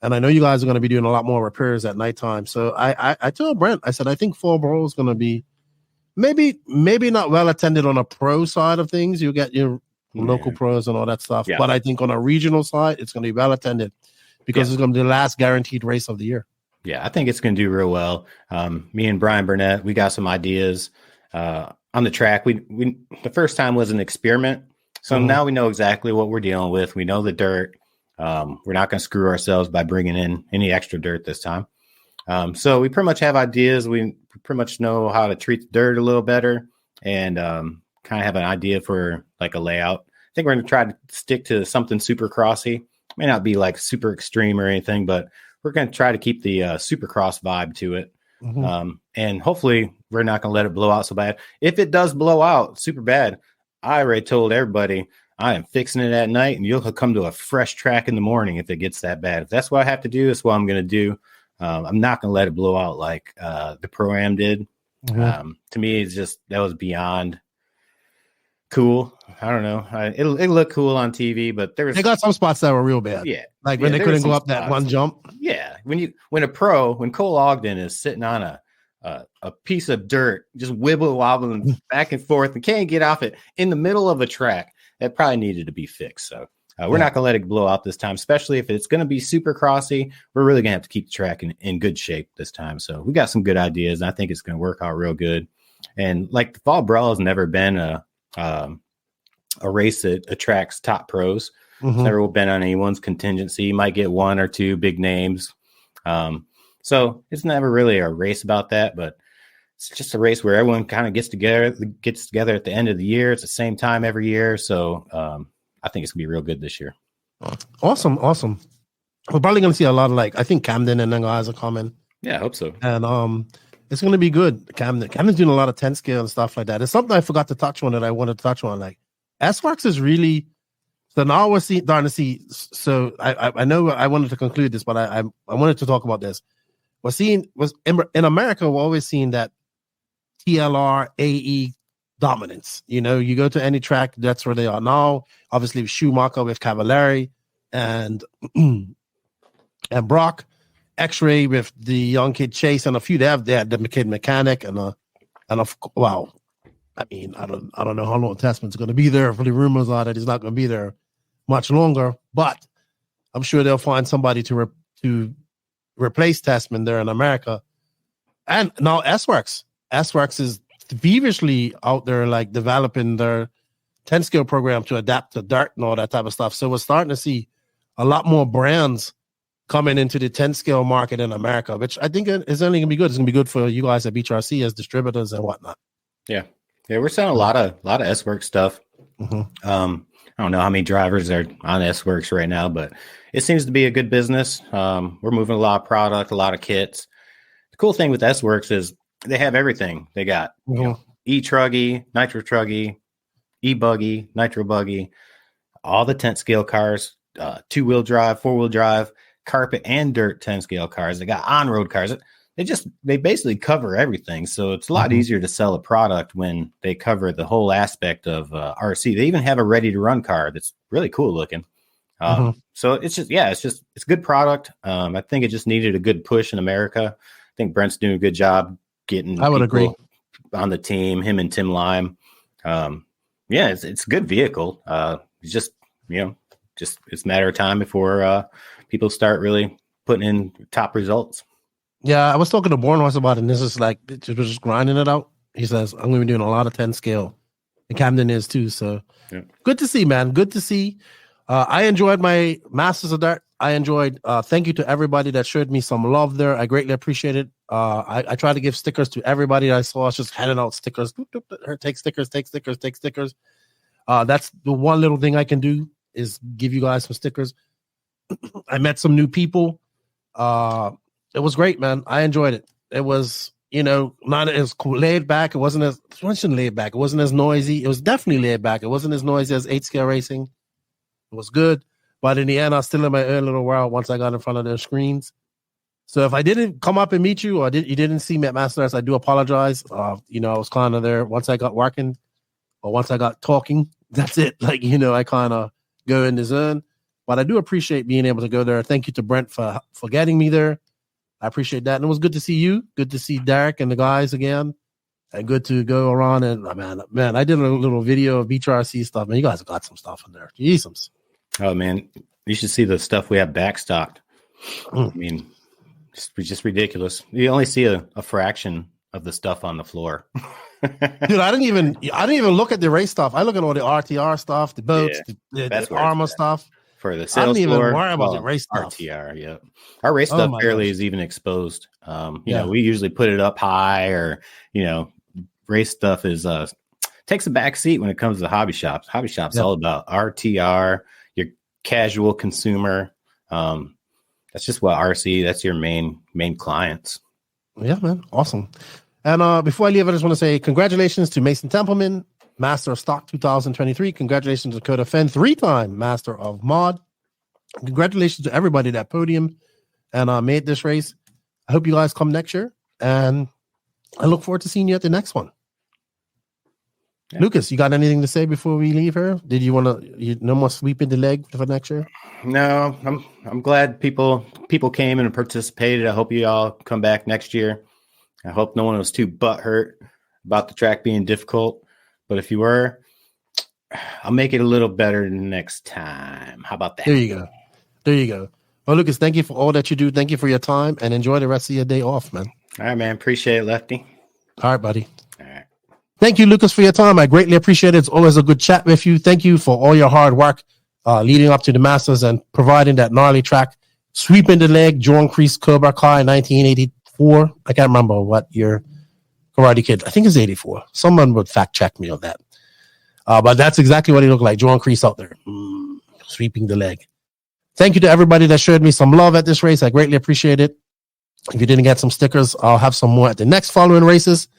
And I know you guys are gonna be doing a lot more repairs at nighttime. So I told Brent, I said I think Fallbro is gonna be maybe not well attended on a pro side of things. You get your local pros and all that stuff. Yeah. But I think on a regional side, it's going to be well attended because it's going to be the last guaranteed race of the year. Yeah, I think it's going to do real well. Me and Brian Burnett, we got some ideas on the track. We the first time was an experiment. So now we know exactly what we're dealing with. We know the dirt. We're not going to screw ourselves by bringing in any extra dirt this time. So we pretty much have ideas. We pretty much know how to treat the dirt a little better and kind of have an idea for like a layout. I think we're going to try to stick to something super crossy. May not be like super extreme or anything, but we're going to try to keep the supercross vibe to it. And hopefully we're not going to let it blow out so bad. If it does blow out super bad, I already told everybody I am fixing it at night and you'll come to a fresh track in the morning if it gets that bad. If that's what I have to do, that's what I'm going to do. I'm not going to let it blow out like the Pro-Am did. To me, it's just, that was beyond cool. I don't know. It looked cool on TV, but they got some spots that were real bad. Yeah. Like when they couldn't go up that one jump. Yeah. When Cole Ogden is sitting on a piece of dirt, just wobbling back and forth and can't get off it in the middle of a track, that probably needed to be fixed. So we're not going to let it blow out this time, especially if it's going to be super crossy. We're really going to have to keep the track in good shape this time. So we got some good ideas, and I think it's going to work out real good. And like the Fall Brawl has never been a race that attracts top pros. It's never been on anyone's contingency. You might get one or two big names. So it's never really a race about that, but it's just a race where everyone kind of gets together at the end of the year. It's the same time every year. So I think it's gonna be real good this year. Awesome. We're probably gonna see a lot of I think Camden and then guys are coming. Yeah, I hope so. And it's gonna be good. Camden's doing a lot of 10 scale and stuff like that. It's something I forgot to touch on that I wanted to touch on. Like S-Works is really, so now we're starting to see. So I know I wanted to conclude this, but I wanted to talk about this. In America, we're always seeing that TLR AE dominance. You go to any track, that's where they are now. Obviously, Schumacher with Cavallari and Brock, X-Ray with the young kid Chase, and a few they had the kid Mechanic wow. I mean, I don't know how long Testman's going to be there. For the rumors are that he's not going to be there much longer, but I'm sure they'll find somebody to replace Testman there in America. And now S-Works is feverishly out there developing their 10 scale program to adapt to dirt and all that type of stuff. So we're starting to see a lot more brands coming into the 10 scale market in America, which I think is only going to be good. It's going to be good for you guys at BRC as distributors and whatnot. Yeah, we're selling a lot of S-Works stuff. I don't know how many drivers are on S-Works right now, but it seems to be a good business. We're moving a lot of product, a lot of kits. The cool thing with S-Works is they have everything. They got e-truggy, nitro truggy, e-buggy, nitro buggy, all the 10 scale cars, 2-wheel drive, 4-wheel drive, carpet and dirt 10 scale cars. They got on-road cars. They basically cover everything. So it's a lot easier to sell a product when they cover the whole aspect of RC. They even have a ready to run car that's really cool looking. So it's a good product. I think it just needed a good push in America. I think Brent's doing a good job getting, I would agree, on the team, him and Tim Lime. It's a good vehicle. It's just it's a matter of time before people start really putting in top results. Yeah, I was talking to Bornhorst about it, and this is just grinding it out. He says, I'm going to be doing a lot of 10 scale. And Camden is too. So Good to see, man. Good to see. I enjoyed my Masters of Dirt. I enjoyed, thank you to everybody that showed me some love there. I greatly appreciate it. I try to give stickers to everybody I saw. I was just handing out stickers. Take stickers. That's the one little thing I can do is give you guys some stickers. I met some new people. It was great, man. I enjoyed it. It was, not as laid back. It wasn't as laid back. It wasn't as noisy. It was definitely laid back. It wasn't as noisy as 8 scale racing. It was good. But in the end, I was still in my own little world once I got in front of their screens. So if I didn't come up and meet you or you didn't see me at Masters, I do apologize. I was kind of there once I got working or once I got talking. That's it. I kind of go in the zone. But I do appreciate being able to go there. Thank you to Brent for getting me there. I appreciate that. And it was good to see you. Good to see Derek and the guys again. And good to go around. And man, I did a little video of BRC stuff. Man, you guys have got some stuff in there. Jesus. Oh, man. You should see the stuff we have backstocked. I mean, it's just ridiculous. You only see a fraction of the stuff on the floor. Dude, I didn't even look at the race stuff. I look at all the RTR stuff, the boats, the armor stuff. For the sales I don't even floor, worry about the race stuff. RTR, yeah. Our race stuff barely is even exposed. You know, we usually put it up high, or race stuff is takes a back seat when it comes to hobby shops. Hobby shops all about RTR, your casual consumer. That's just what RC. That's your main clients. Yeah, man, awesome. And before I leave, I just want to say congratulations to Mason Templeman, Master of Stock 2023. Congratulations to Dakota Fenn, 3-time Master of Mod. Congratulations to everybody that podium and made this race. I hope you guys come next year, and I look forward to seeing you at the next one. Yeah. Lucas, you got anything to say before we leave here? Did you want to? No more sweeping the leg for next year? No, I'm glad people came and participated. I hope you all come back next year. I hope no one was too butthurt about the track being difficult. But if you were, I'll make it a little better next time. How about that? There you go. Well, Lucas, thank you for all that you do. Thank you for your time, and enjoy the rest of your day off, man. All right, man. Appreciate it, Lefty. All right, buddy. All right. Thank you, Lucas, for your time. I greatly appreciate it. It's always a good chat with you. Thank you for all your hard work leading up to the Masters and providing that gnarly track. Sweeping the leg, John Kreese Cobra Kai, 1984. I can't remember what year. Karate Kid. I think it's 84. Someone would fact check me on that. But that's exactly what he looked like. John Kreese out there. Sweeping the leg. Thank you to everybody that showed me some love at this race. I greatly appreciate it. If you didn't get some stickers, I'll have some more at the next following races.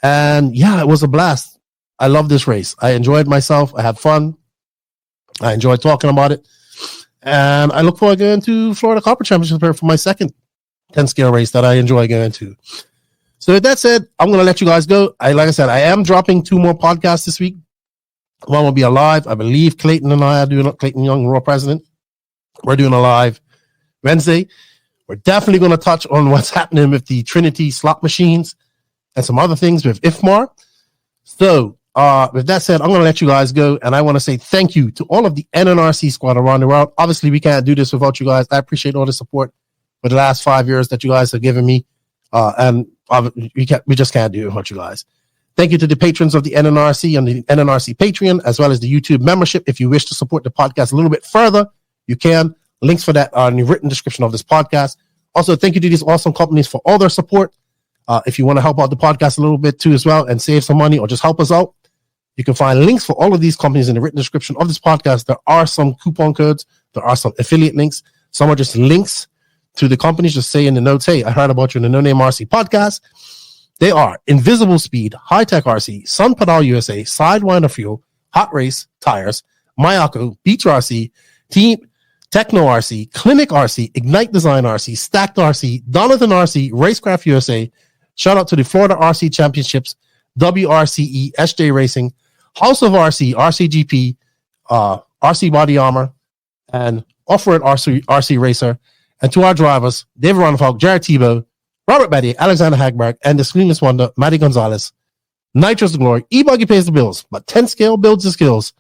And yeah, it was a blast. I love this race. I enjoyed myself. I had fun. I enjoyed talking about it. And I look forward to going to Florida Copper Championship for my second 10 scale race that I enjoy going to. So with that said, I'm going to let you guys go. Like I said, I am dropping 2 more podcasts this week. One will be a live. I believe Clayton and I are doing Clayton Young, Raw President. We're doing a live Wednesday. We're definitely going to touch on what's happening with the Trinity slot machines and some other things with IFMAR. So with that said, I'm going to let you guys go. And I want to say thank you to all of the NNRC squad around the world. Obviously, we can't do this without you guys. I appreciate all the support for the last 5 years that you guys have given me. And we just can't do it without you guys. Thank you to the patrons of the NNRC and the NNRC Patreon, as well as the YouTube membership. If you wish to support the podcast a little bit further, you can. Links for that are in the written description of this podcast. Also, thank you to these awesome companies for all their support. If you want to help out the podcast a little bit too as well and save some money or just help us out, you can find links for all of these companies in the written description of this podcast. There are some coupon codes. There are some affiliate links. Some are just links to the companies. Just say in the notes, hey, I heard about you in the No Name RC podcast. They are Invisible Speed, High Tech RC, Sun Pedal USA, Sidewinder Fuel, Hot Race Tires, Mayako, Beach RC, Team Techno RC, Clinic RC, Ignite Design RC, Stacked RC, Donovan RC, RaceCraft USA. Shout out to the Florida RC Championships, WRCE, SJ Racing, House of RC, RCGP, RC Body Armor, and Off-Road RC Racer. And to our drivers, David Ronafalk, Jared Tebow, Robert Betty, Alexander Hagberg, and the Screamless Wonder, Maddie Gonzalez. Nitro's the glory. E-Buggy pays the bills, but 10 scale builds the skills.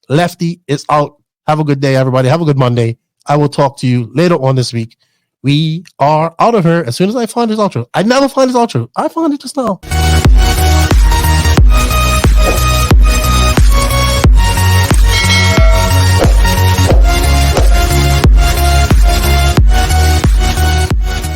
Lefty is out. Have a good day, everybody. Have a good Monday. I will talk to you later on this week. We are out of here as soon as I find his outro. I never find his outro. I find it just now.